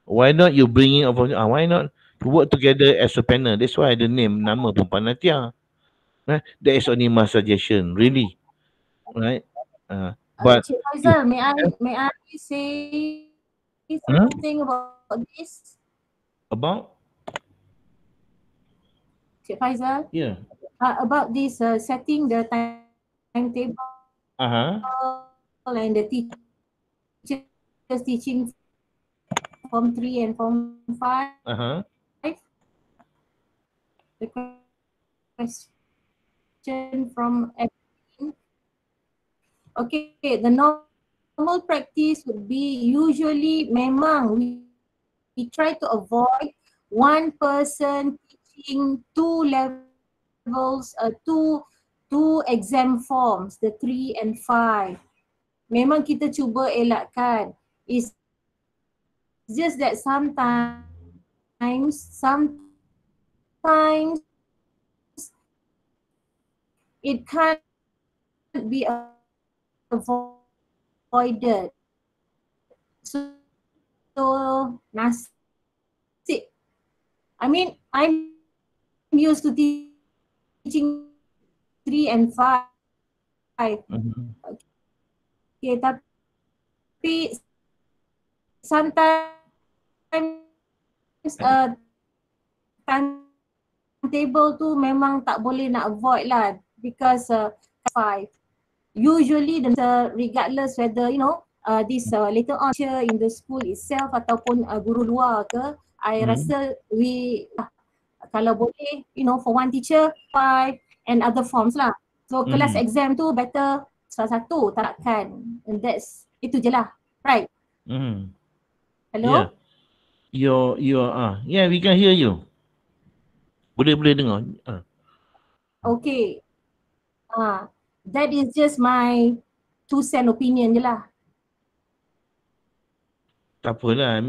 Why not you bring in why not you work together as a panel? That's why the name nama pun Panatia. Right? That is only my suggestion, really. Right? But Cik Faizal, may I say something about this? About? Cik Faizal. Yeah. About this setting the timetable and the teachers teaching Form 3 and Form 5. The question from everything. Okay, the normal practice would be usually memang we try to avoid one person teaching two levels, two exam forms, the 3 and 5. Memang kita cuba elakkan. It's just that sometimes it can't be avoided. So I'm used to teaching 3 and 5. Okay, tapi sometimes timetable tu memang tak boleh nak avoid lah, because 5 usually regardless whether this later on in the school itself ataupun guru luar ke, I rasa kalau boleh for one teacher 5 and other forms lah. So kelas exam tu better salah satu takkan, and itu je lah, right? Hello? Yeah, we can hear you. Boleh dengar. Okay. That is just my 2 cent opinion je lah. Tak apalah,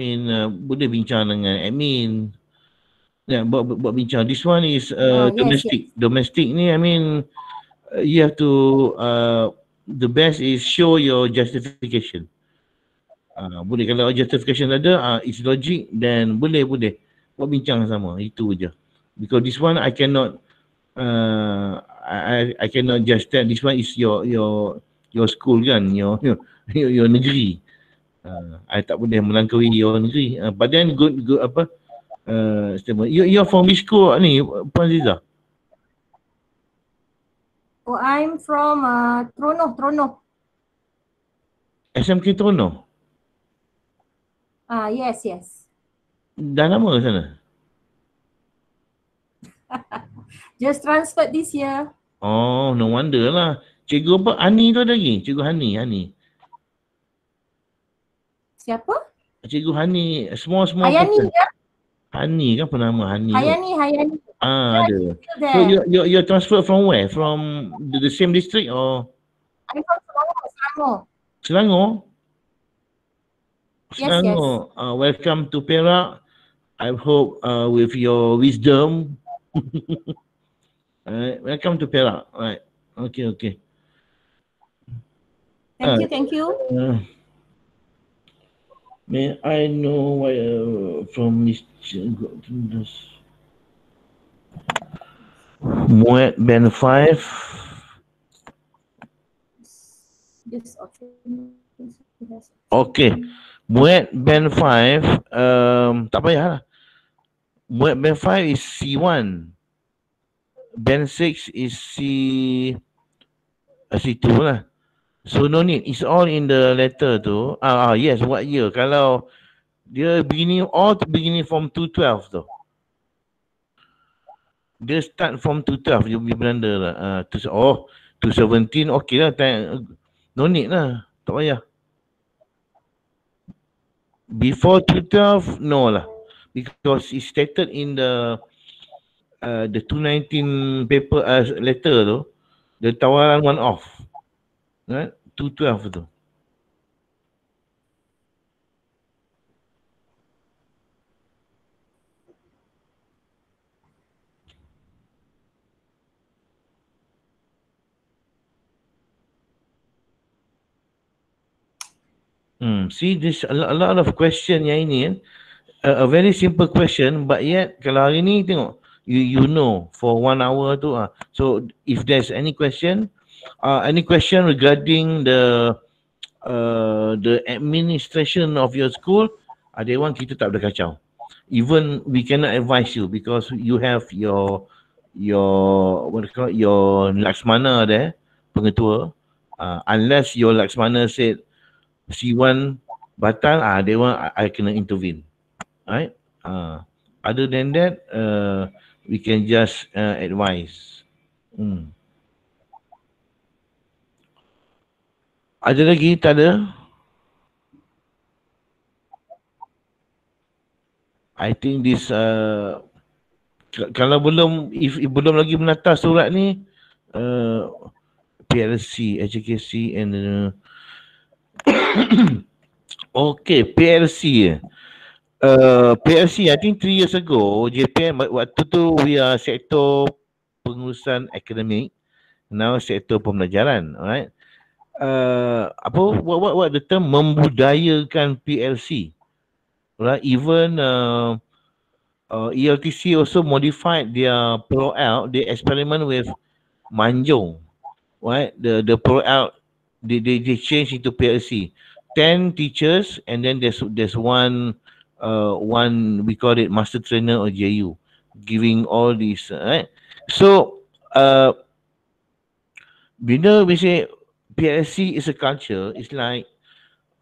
boleh bincang dengan admin. Ya, buat bincang. This one is domestic. Yes. Domestic ni, you have to, the best is show your justification. Boleh, kalau justification ada, it's logic, then boleh. Buat bincang sama, itu je. Because this one I cannot, I cannot just tell. This one is your school kan, your negeri. I tak boleh melangkaui your negeri. But then good apa? You're from which school ni, Puan Ziza? Oh, I'm from Trono. SMK Trono? Yes. Dah lama ke sana? Just transferred this year. Oh, no wonder lah. Cikgu apa? Hani tu ada lagi? Cikgu Hani. Siapa? Cikgu Hani, small Hayani person. ke? Hani kan penama Hani. Hayani. Ada. So you're transferred from where? From the same district or? I'm from Selangor. Selangor? Yes. Welcome to Perak. I hope with your wisdom. Welcome to Perak. Right. Okay. Thank you. May I know why from this Muet Ben 5? Okay. Muet Ben 5, tak payah lah. Muet Ben 5 is C1. Ben 6 is C2 lah. So no need, it's all in the letter tu. Yes, what year? Kalau dia beginning from 212 tu. Dia start from 212, dia punya Belanda lah. 217, okay lah. No need lah, tak payah. Before 212, no lah. Because it's stated in the 219 paper letter tu, the tawaran one off. Right? 212 tu. See, there's a lot of question yang ini kan. A very simple question, but yet kalau hari ni tengok, you know for 1 hour tu. So if there's any question regarding the administration of your school, Dewan kita tak boleh kacau. Even we cannot advise you because you have your what do you call it, your Laksmana there, pengetua. Unless your Laksmana said C1 batal, they want I kena intervene, right? Other than that, we can just advise. Ada lagi? Tak ada? I think this kalau belum if belum lagi menata surat ni PLC, HKC and okay, PLC. PLC I think 3 years ago JPM waktu tu we are sektor pengurusan akademik, now sektor pembelajaran, right? What the term membudayakan PLC, right? Even ELTC also modified their pro out. They experiment with Manjung, right? The pro out they change into PLC. 10 teachers and then there's one we call it master trainer or JU giving all these, right? So bila we say PLC is a culture, it's like,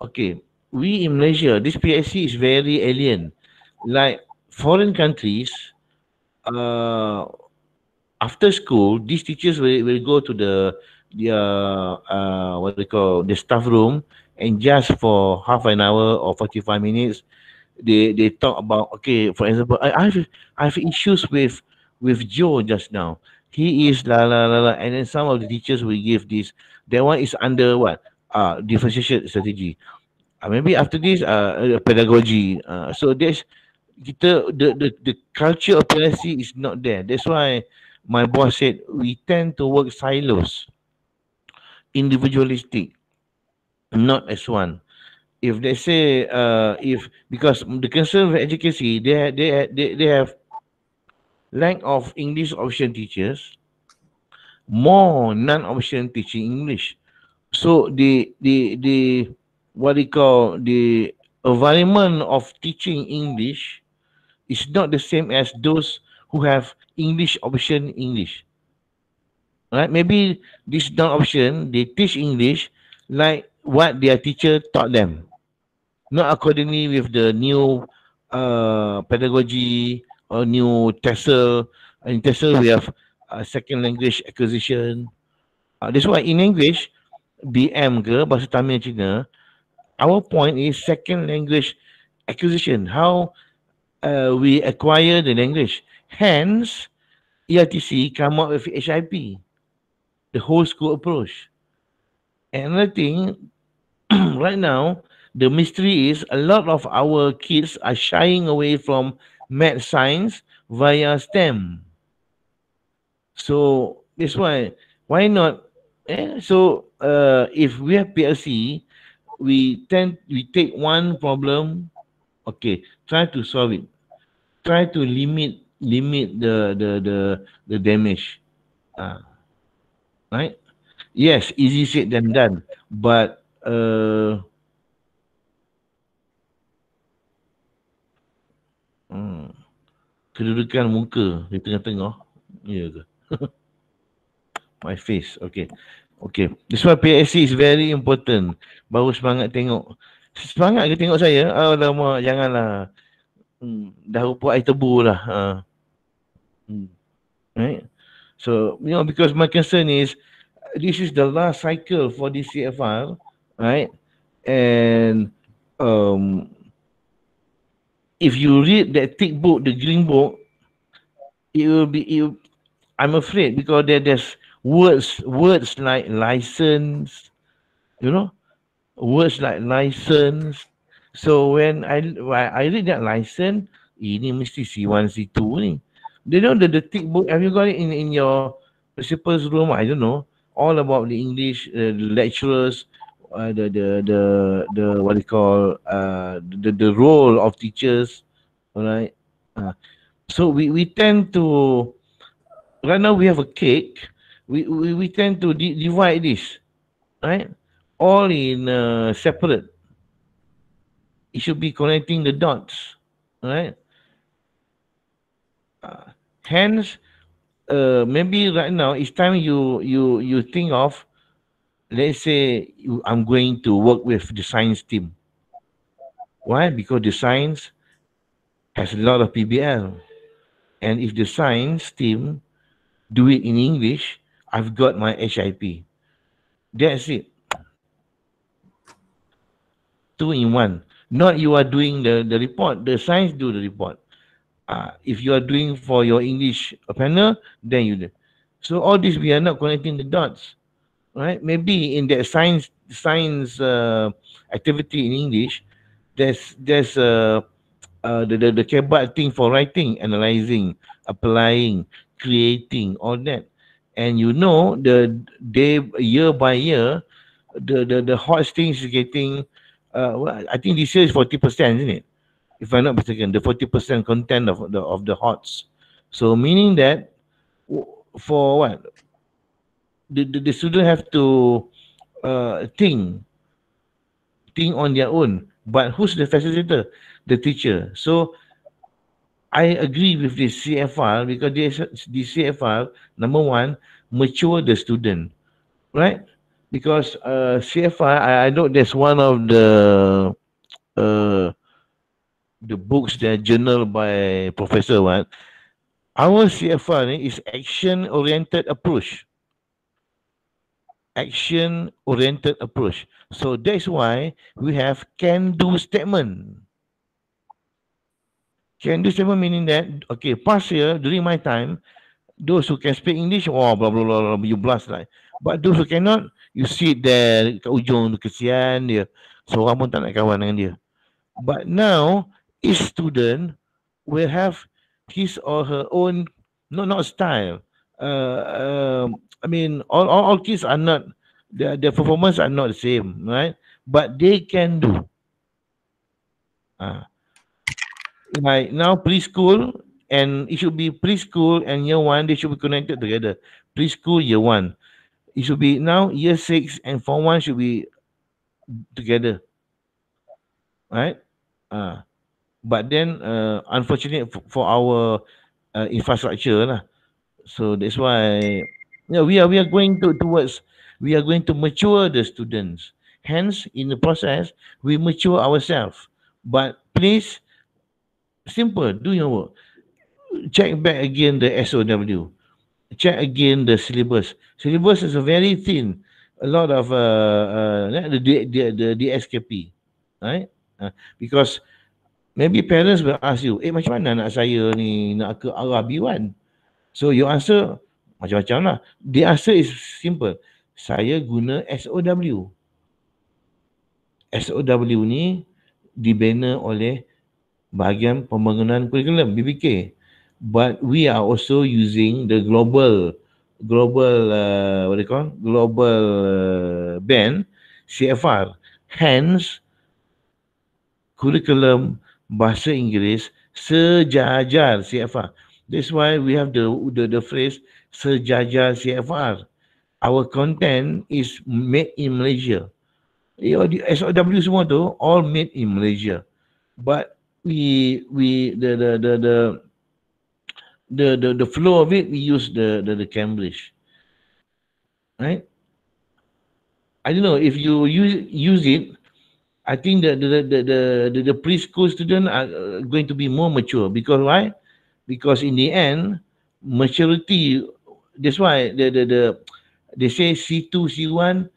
okay, we in Malaysia, this PLC is very alien. Like foreign countries, after school, these teachers will go to their what they call the staff room, and just for half an hour or 45 minutes, they talk about, okay, for example, I have issues with Joe just now. He is la la la la, and then some of the teachers will give this. That one is under what? Differentiation strategy. Maybe after this, pedagogy. So there's the culture of PLC is not there. That's why my boss said we tend to work silos, individualistic, not as one. If they say if because the concern with education, they have lack of English option teachers, more non-option teaching English. So the what they call the environment of teaching English is not the same as those who have English option English. Right? Maybe this non-option they teach English like what their teacher taught them, not accordingly with the new pedagogy or new TESOL. In TESOL we have second language acquisition. That's why in English, BM ke bahasa Tamil Cina, our point is second language acquisition. How we acquire the language. Hence, ELTC come up with HIP, the whole school approach. And another thing, right now, the mystery is a lot of our kids are shying away from math science via STEM. So that's why not? So if we have PLC, we take one problem, okay, try to solve it. Try to limit the damage. Right? Yes, easy said than done. But kedudukan muka di tengah-tengah, ya ke? My face, okay. Okay, this why PSC is very important. Baru semangat tengok. Semangat ke tengok saya? Alamak, janganlah. Dah rupa air tebu lah. Right? So, because my concern is, this is the last cycle for this CFR, right? And if you read that thick book, the green book, I'm afraid because there's words like license, words like license. So when I read that license, ini mesti C1, C2 ni. They know the thick book, have you got it in your principal's room? I don't know. All about the English lecturers, the what they call the role of teachers, all right? So we tend to, right now we have a cake, we tend to divide this, right? All in separate. It should be connecting the dots, right? Hence, maybe right now it's time you think of, let's say I'm going to work with the science team. Why? Because the science has a lot of PBL, and if the science team do it in English, I've got my HIP. That's it. Two in one. Not you are doing the report. The science do the report. If you are doing for your English panel, then you do. So all this we are not connecting the dots, right? Maybe in that science activity in English, there's the kebat thing for writing, analyzing, applying, creating, all that. And you know the day year by year, the hot things is getting well, I think this year is 40%, isn't it? If I'm not mistaken, the 40% content of the hots. So meaning that for what? The student have to think on their own. But who's the facilitator? The teacher. So I agree with the CFR because the CFR, number one, mature the student, right? Because CFR, I know there's one of uh, the books that journal by Professor Wat. Our CFR is action-oriented approach. Action-oriented approach. So that's why we have can-do statement. Can-do statement meaning that, okay, past year, during my time, those who can speak English, oh, blah, blah, blah, blah, you blast lah. But those who cannot, you sit there kat ujung, kesian dia. Seorang pun tak nak kawan dengan dia. But now, each student will have his or her own, not style. I mean, all kids are not, their performance are not the same, right? But they can do. Like now preschool, and it should be preschool and year one, they should be connected together. Preschool, year one. It should be now year 6 and form 1 should be together. Right? But then unfortunately for our infrastructure lah. So that's why we are going towards, we are going to mature the students. Hence, in the process, we mature ourselves. But please, simple, do your work. Check back again the SOW. Check again the syllabus. Syllabus is a very thin. A lot of the DSKP, right? Because maybe parents will ask you, macam mana anak saya ni nak ke arah B1? So your answer macam-macam lah. The answer is simple. Saya guna SOW. SOW ni dibina oleh bahagian pembangunan kurikulum BPK. But we are also using the global band CFR. Hence, kurikulum bahasa Inggeris sejajar CFR. That's why we have the phrase sejajar CFR. Our content is made in Malaysia. SOW semua tu all made in Malaysia. But we the flow of it, we use the Cambridge, right? I don't know if you use it. I think the preschool student are going to be more mature because why? Because in the end, maturity. That's why they say C2 C1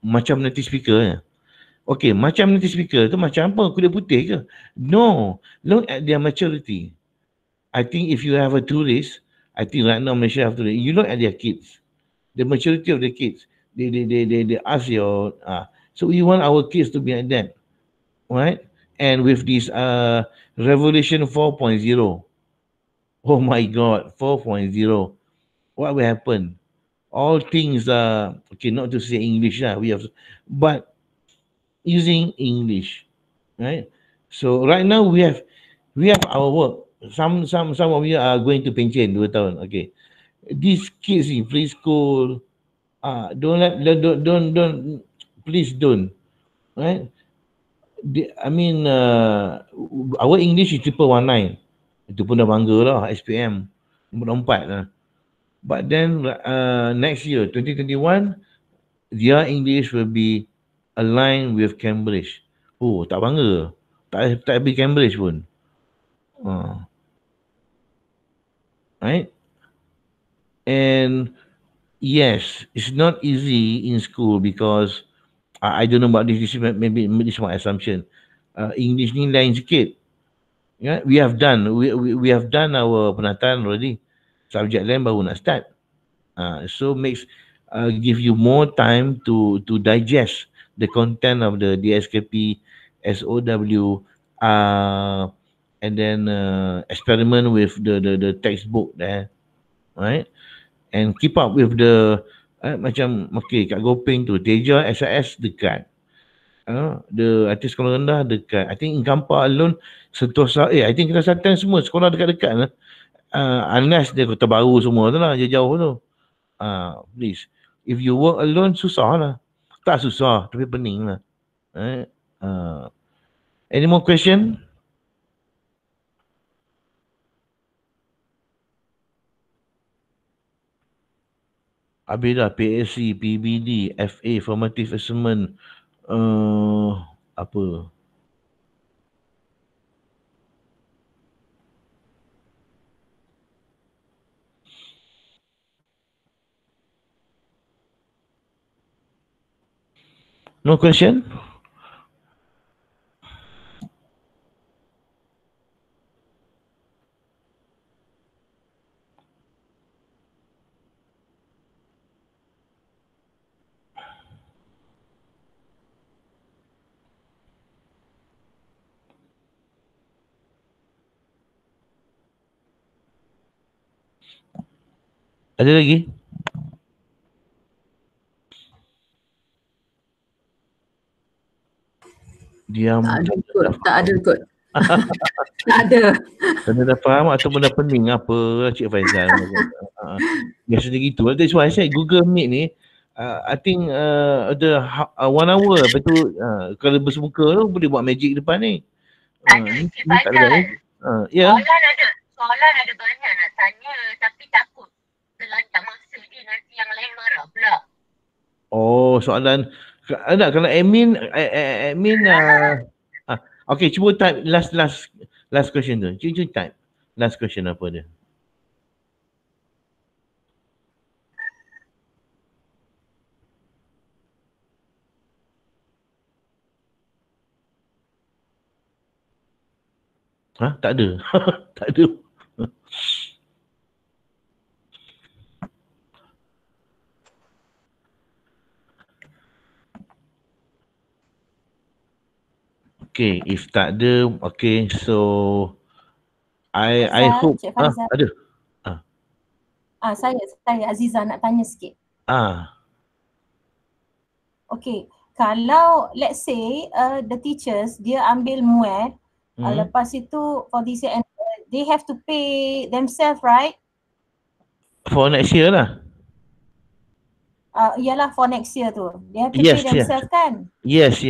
macam native speaker. Okay, macam native speaker tu macam apa? Kulit putih ke? No, look at their maturity. I think if you have a tourist, I think right now Malaysia have tourists. You look at their kids, the maturity of the kids. They ask your so we want our kids to be like that, right? And with this revolution 4.0, oh my God, 4.0, what will happen? All things are okay. Not to say English lah, we have, but using English, right? So right now we have our work. Some of you are going to pension 2 tahun. Okay, these kids in preschool, don't please don't, right? I mean our English is 119. Itu pun dah bangga lah SPM. Nombor 4 lah. But then next year 2021 their English will be aligned with Cambridge. Oh, tak bangga. Tak habis Cambridge pun. Right? And yes, it's not easy in school because I don't know about this. Maybe this is my assumption. English ni lain sikit. Yeah, we have done our penataan already. Subject lain baru nak start. So makes give you more time to digest the content of the DSKP, SOW, and then experiment with the textbook there, right? And keep up with the macam okay kat Gopeng tu Teja SIS dekat. The artis sekolah rendah dekat. I think in Kampa alone Sentosa I think kita Selatan semua sekolah dekat-dekat lah. Unless dia kota baru semua tu lah jauh tu. Please if you work alone susah lah. Tak susah tapi pening lah. Any more question? Habis dah PSC, PBD, FA, formative assessment, apa? No question? Ada lagi? Diam. Tak ada kot. Tak ada. Kena dah faham ataupun dah pening apa Cik Faizal. Biasanya gitu. That's why I said Google Meet ni I think ada 1 hour. Lepas tu kalau bersemuka tu boleh buat magic depan ni. Tak ada Cik Faizal. Ya. Soalan ada banyak nak tanya tapi takut terlantar masa dia nanti yang lain marah pula. Oh, soalan ada kalau admin okay, cuba type last question tu. Cuba type last question apa dia. Tak ada. Tak ada. Okay, if tak ada, okay, so I hope ada. Saya Aziza nak tanya sikit. Okay, kalau let's say the teachers dia ambil muat, lepas itu for this year they have to pay themselves, right? For next year lah. Yalah for next year tu. They have to pay themselves kan? Yes.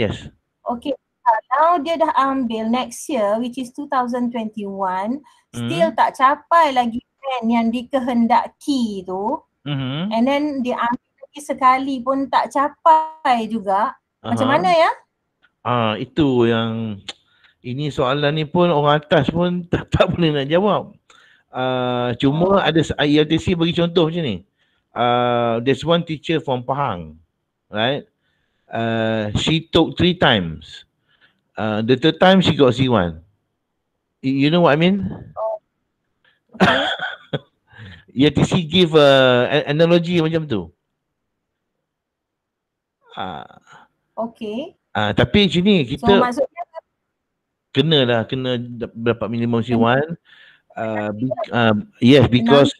Okay, kalau dia dah ambil next year which is 2021, still tak capai lagi plan yang dikehendaki tu, and then dia ambil lagi sekali pun tak capai juga, macam mana ya? Itu yang ini soalan ni pun orang atas pun tak boleh nak jawab. Cuma ada ILTC bagi contoh macam ni. There's one teacher from Pahang, right? She took 3 times. The third time she got C1. You know what I mean? Okay. ILTC give analogy macam tu. Okay. Tapi macam ni kita so maksudnya kena dapat minimum C1. Yes, because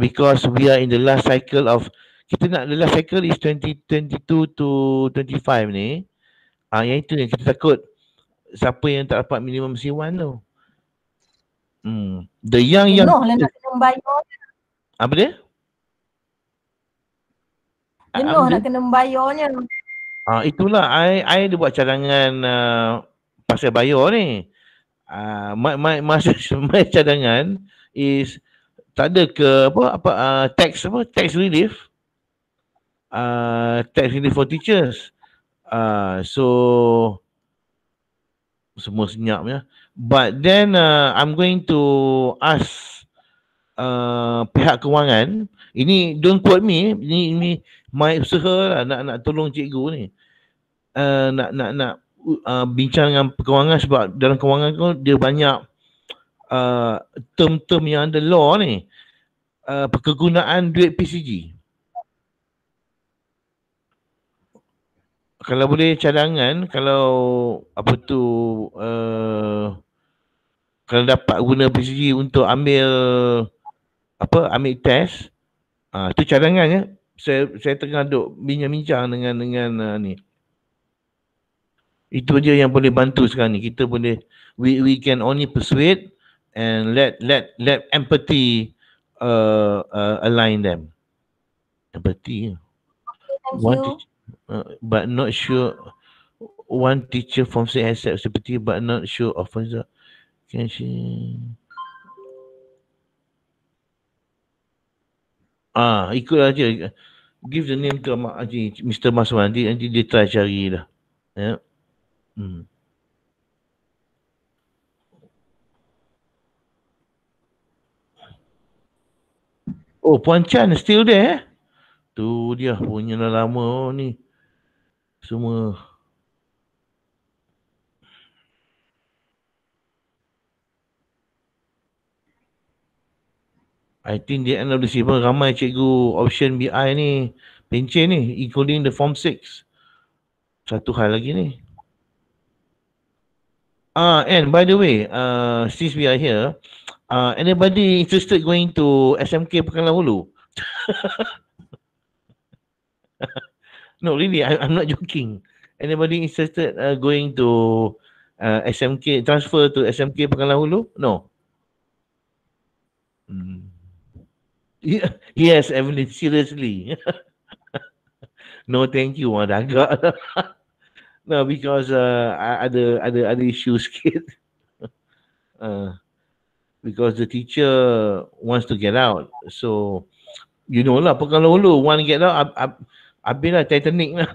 because we are in the last cycle of kita nak the last cycle is 2022 to 25 ni. Yang itu yang kita takut siapa yang tak dapat minimum C1 tu. The yang nak kena membayar. Apa dia? Nak kena membayarnya. Itulah I ada buat cadangan pasal bayar ni. My cadangan is tak ada ke tax relief, tax relief for teachers. So semua senyap ya. But then I'm going to ask pihak kewangan. Ini don't quote me. Ini my usaha lah, nak tolong cikgu ni. Nak bincang dengan kewangan, sebab dalam kewangan tu dia banyak term-term yang ada law ni. Kegunaan duit PCG. Kalau boleh cadangan, kalau apa tu kalau dapat guna PCG untuk ambil test, tu cadangan ya. Saya tengah duk bincang-bincang dengan ni. Itu je yang boleh bantu sekarang ni. Kita boleh, we can only persuade and let empathy align them. Empathy. Thank you. But not sure. One teacher from say accept sympathy, but not sure of FASA. Can she? Ikut aja. Give the name to Mr. Maswan. Nanti dia try cari lah. Ya. Oh, Puan Chan still there? Tu dia punya dah lama ni. Semua. I think the end of the season ramai cikgu option BI ni pencen ni, including the form 6. Satu hal lagi ni. And by the way, since we are here, anybody interested going to SMK Pekanbaru Hulu? No, really, I'm not joking. Anybody interested going to SMK, transfer to SMK Pekanbaru Hulu? No. Yes, Evelyn, seriously. No, thank you. Dah agak. No, because ada issues sikit. Because the teacher wants to get out. So, you know lah, Pekanbaru Hulu, want to get out, habis lah Titanic lah.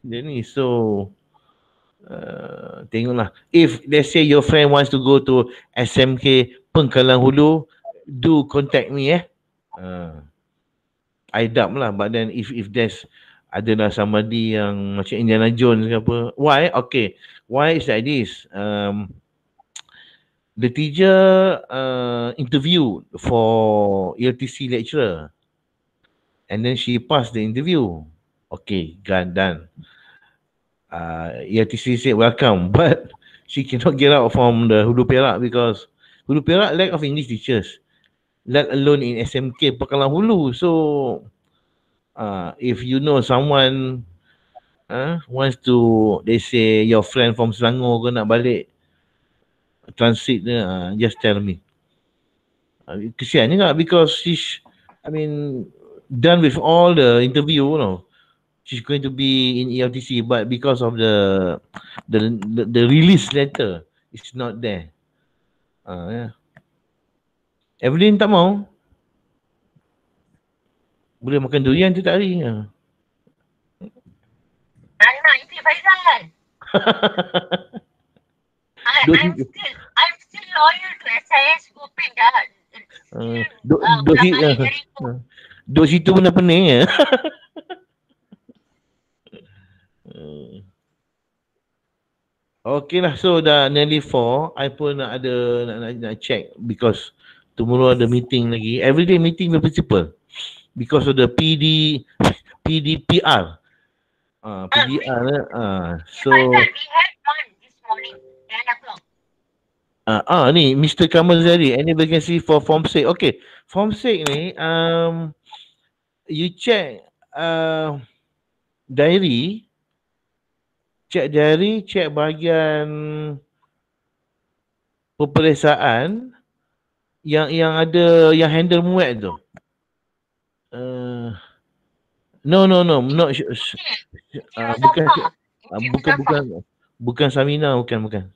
Jadi, so, tengoklah. If, let's say, your friend wants to go to SMK Pekanbaru Hulu, do contact me I doubt lah, but then if there's adalah somebody yang macam Indiana Jones ke apa. Why? Okay. Why is like this? The teacher interviewed for ELTC lecturer. And then she passed the interview. Okay, done. ELTC said welcome, but she cannot get out from the Hulu Perak because Hulu Perak lack of English teachers. Let alone in SMK Pekanbaru Hulu. So, if you know someone wants to, they say your friend from Selangor ke nak balik transit just tell me. Kesian juga because she's, done with all the interview, she's going to be in ELTC, but because of the release letter, it's not there. Yeah. Evelyn tak mau? Boleh makan durian tu tak hari? Anak Encik Faizal. I'm still loyal to SIS Gopin dah. Duk situ pun dah pening ya. Okay lah, so dah nearly 4. I pun nak ada nak check because tomorrow ada meeting lagi. Everyday meeting with principal because of the PDPR. PDR. So we had one this morning, 10 o'clock. Ni Mr. Kamal Zari, any vacancy for form 6. Okay, form 6 ni you check diary, check bahagian peperiksaan yang ada yang handle muat tu. No, not bukan Samina, bukan.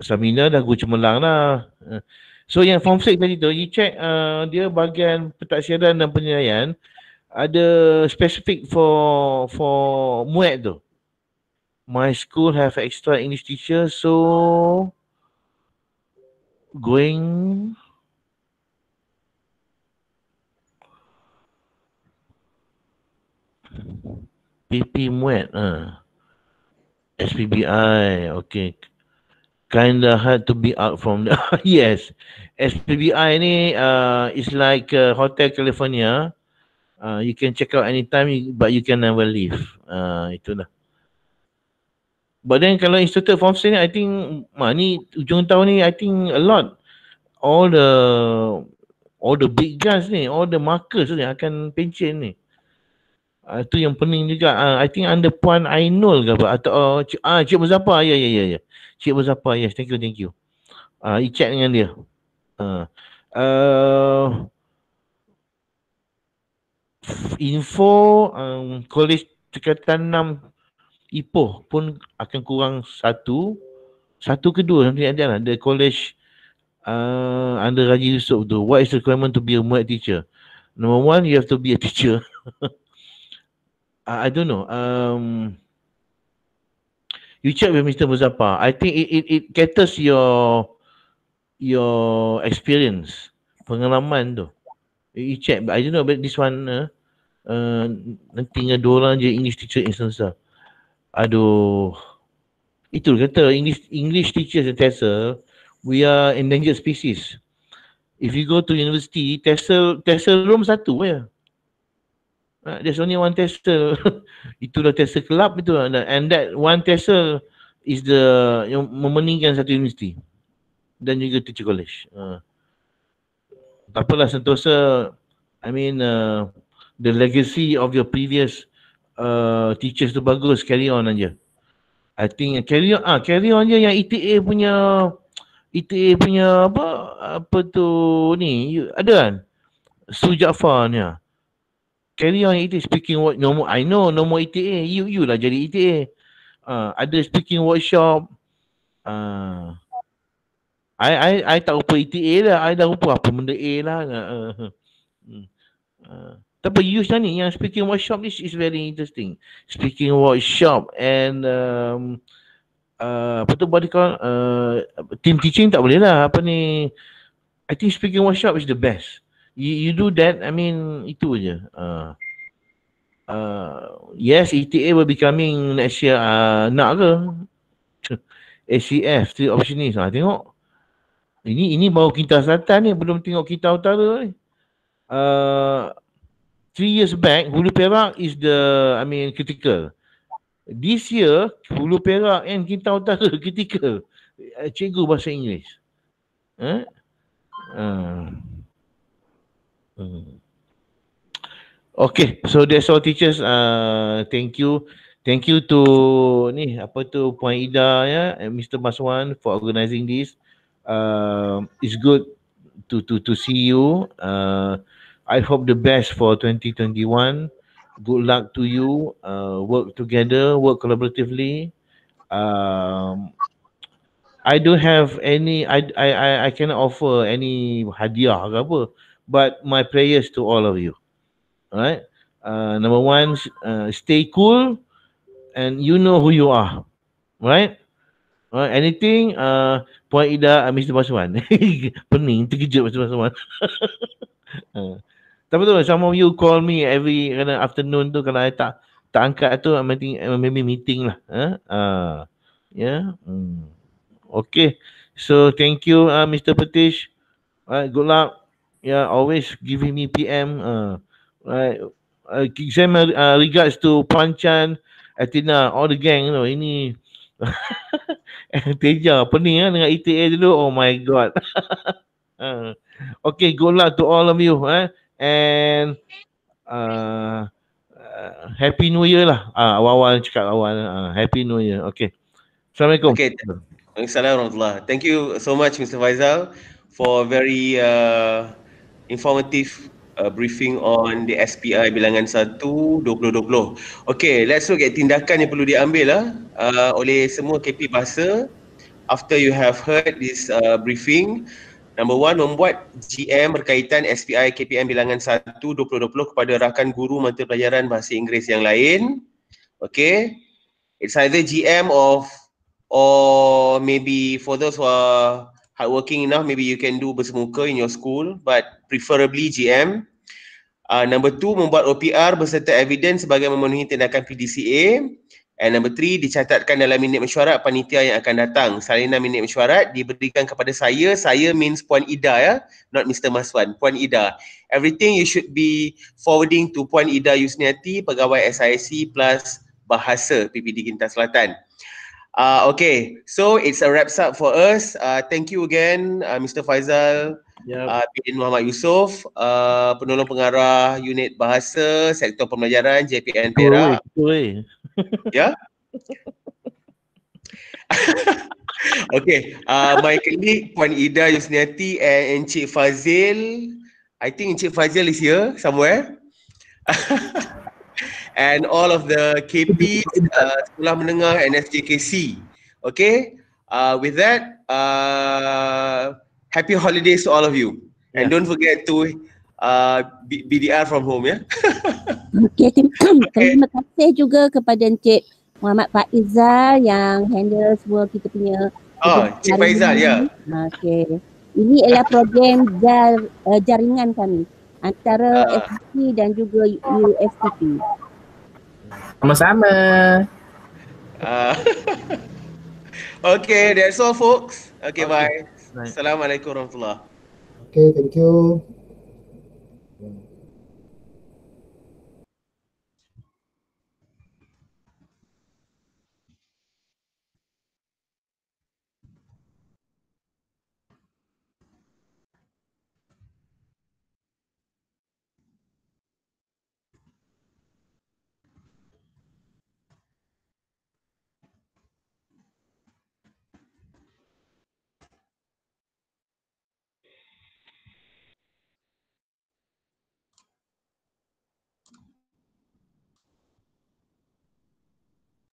Samina dah go cemerlang lah. So yang form 6 tadi tu, you check dia bahagian pentaksiran dan penilaian ada specific for muat tu. My school have extra English teacher, so going PP muat SPBI, okay. Kinda hard to be out from the yes. SPBI ni is like Hotel California. You can check out anytime, but you can never leave. Itulah. But then kalau institute form ni, I think ni ujung tahun ni, I think a lot. All the big guns ni, all the markers ni akan pencen ni. Itu yang pening juga. I think under Puan Ainul ke apa, atau Cik Muzaffar. Ya. Cik Muzaffar, yes, thank you. You check dengan dia. Info Kolej Tingkatan 6 Ipoh pun akan kurang satu ke dua nanti ada lah. The college under Raji Yusof tu. What is the requirement to be a muat teacher? Number one, you have to be a teacher. I don't know. You check with Mr. Muzaffar. I think it caters your experience, pengalaman tu. You check, but I don't know about this one. Nanti dengan 2 orang je English teacher instance. Aduh. Itu kata English teachers and TESOL, we are endangered species. If you go to university, TESOL room satu je. There's only one TESOL. Itulah TESOL club itu. And that one TESOL is yang memeningkan satu universiti. Dan juga teacher college. Tak apalah, sentosa. I mean, the legacy of your previous teachers tu bagus. Carry on aja. I think carry on je yang ETA punya apa tu ni ada kan? Su Jaafar ni. Carry on ETA speaking what I know no more ETA. You lah jadi ETA. Ada speaking workshop. I tak rupa ETA lah. I dah rupa apa benda A lah. Tapi use lah ni yang speaking workshop, this is very interesting. Speaking workshop and apa tu body call team teaching tak boleh lah. Apa ni, I think speaking workshop is the best. You do that, I mean itu je. Yes, ETA will be coming next year. Nak ke? ACF, 3 optionist. Tengok. Ini baru Kinta Selatan ni, belum tengok Kinta Utara ni. 3 years back, Hulu Perak is critical. This year, Hulu Perak and Kinta Utara critical. Cikgu bahasa Inggeris. Okay, so that's all teachers. Thank you. Thank you to Puan Ida ya, and Mr. Maswan for organizing this. It's good to see you. I hope the best for 2021. Good luck to you. Work together, work collaboratively. I don't have any. I cannot offer any hadiah ke apa. But my prayers to all of you. Alright. Number one, stay cool, and you know who you are. Right? Anything, Puan Ida, Mr. Baswan. Pening, terkejut Mr. Baswan. Tapi tu, some of you call me every afternoon tu, kalau I tak angkat tu, maybe meeting lah. Yeah. Okay. So, thank you, Mr. Petish. Good luck. Yeah, always giving me PM. Right. Send my regards to Panchan, Athena, all the gang. Ini Teja, pening dengan ETA dulu. Oh my god. Okay, good luck to all of you. And Happy New Year lah. Awal-awal cakap awal. Happy New Year. Okay. Assalamualaikum. Okay. Assalamualaikum warahmatullahi. Thank you so much, Mr. Faizal, for very informative briefing on the SPI bilangan 1 2020. Okay, let's look at tindakan yang perlu diambil oleh semua KP Bahasa after you have heard this briefing. Number 1, membuat GM berkaitan SPI KPM bilangan 1 2020 kepada rakan guru mata pelajaran bahasa Inggeris yang lain. Okay. It's either GM or maybe for those who are hardworking enough, maybe you can do bersemuka in your school, but preferably GM. Number 2, membuat OPR beserta evidence sebagai memenuhi tindakan PDCA. And number 3, dicatatkan dalam minit mesyuarat panitia yang akan datang. Salinan minit mesyuarat diberikan kepada saya means Puan Ida ya, not Mr. Maswan, Puan Ida. Everything you should be forwarding to Puan Ida Yusniati, Pegawai SIC plus Bahasa PPD Kintan Selatan. Okay, so it's a wraps up for us. Thank you again Mr. Faizal bin Muhammad Yusof, penolong pengarah unit bahasa sektor pembelajaran JPN Perak. Ya. Okay, my colleague Puan Ida Yusniati and Encik Fazil. I think Encik Fazil is here somewhere. And all of the KP, Sekolah Menengah and SJKC. Okay, with that, happy holidays to all of you. And don't forget to BDR from home ya. Okay, terima kasih juga kepada Encik Muhammad Faizal yang handle semua kita punya. Encik Faizal ya. Okay. Ini adalah program jaringan kami antara FCC dan juga USTP. Sama-sama. Okay, that's all folks. Okay, bye. Assalamualaikum warahmatullahi. Okay, thank you.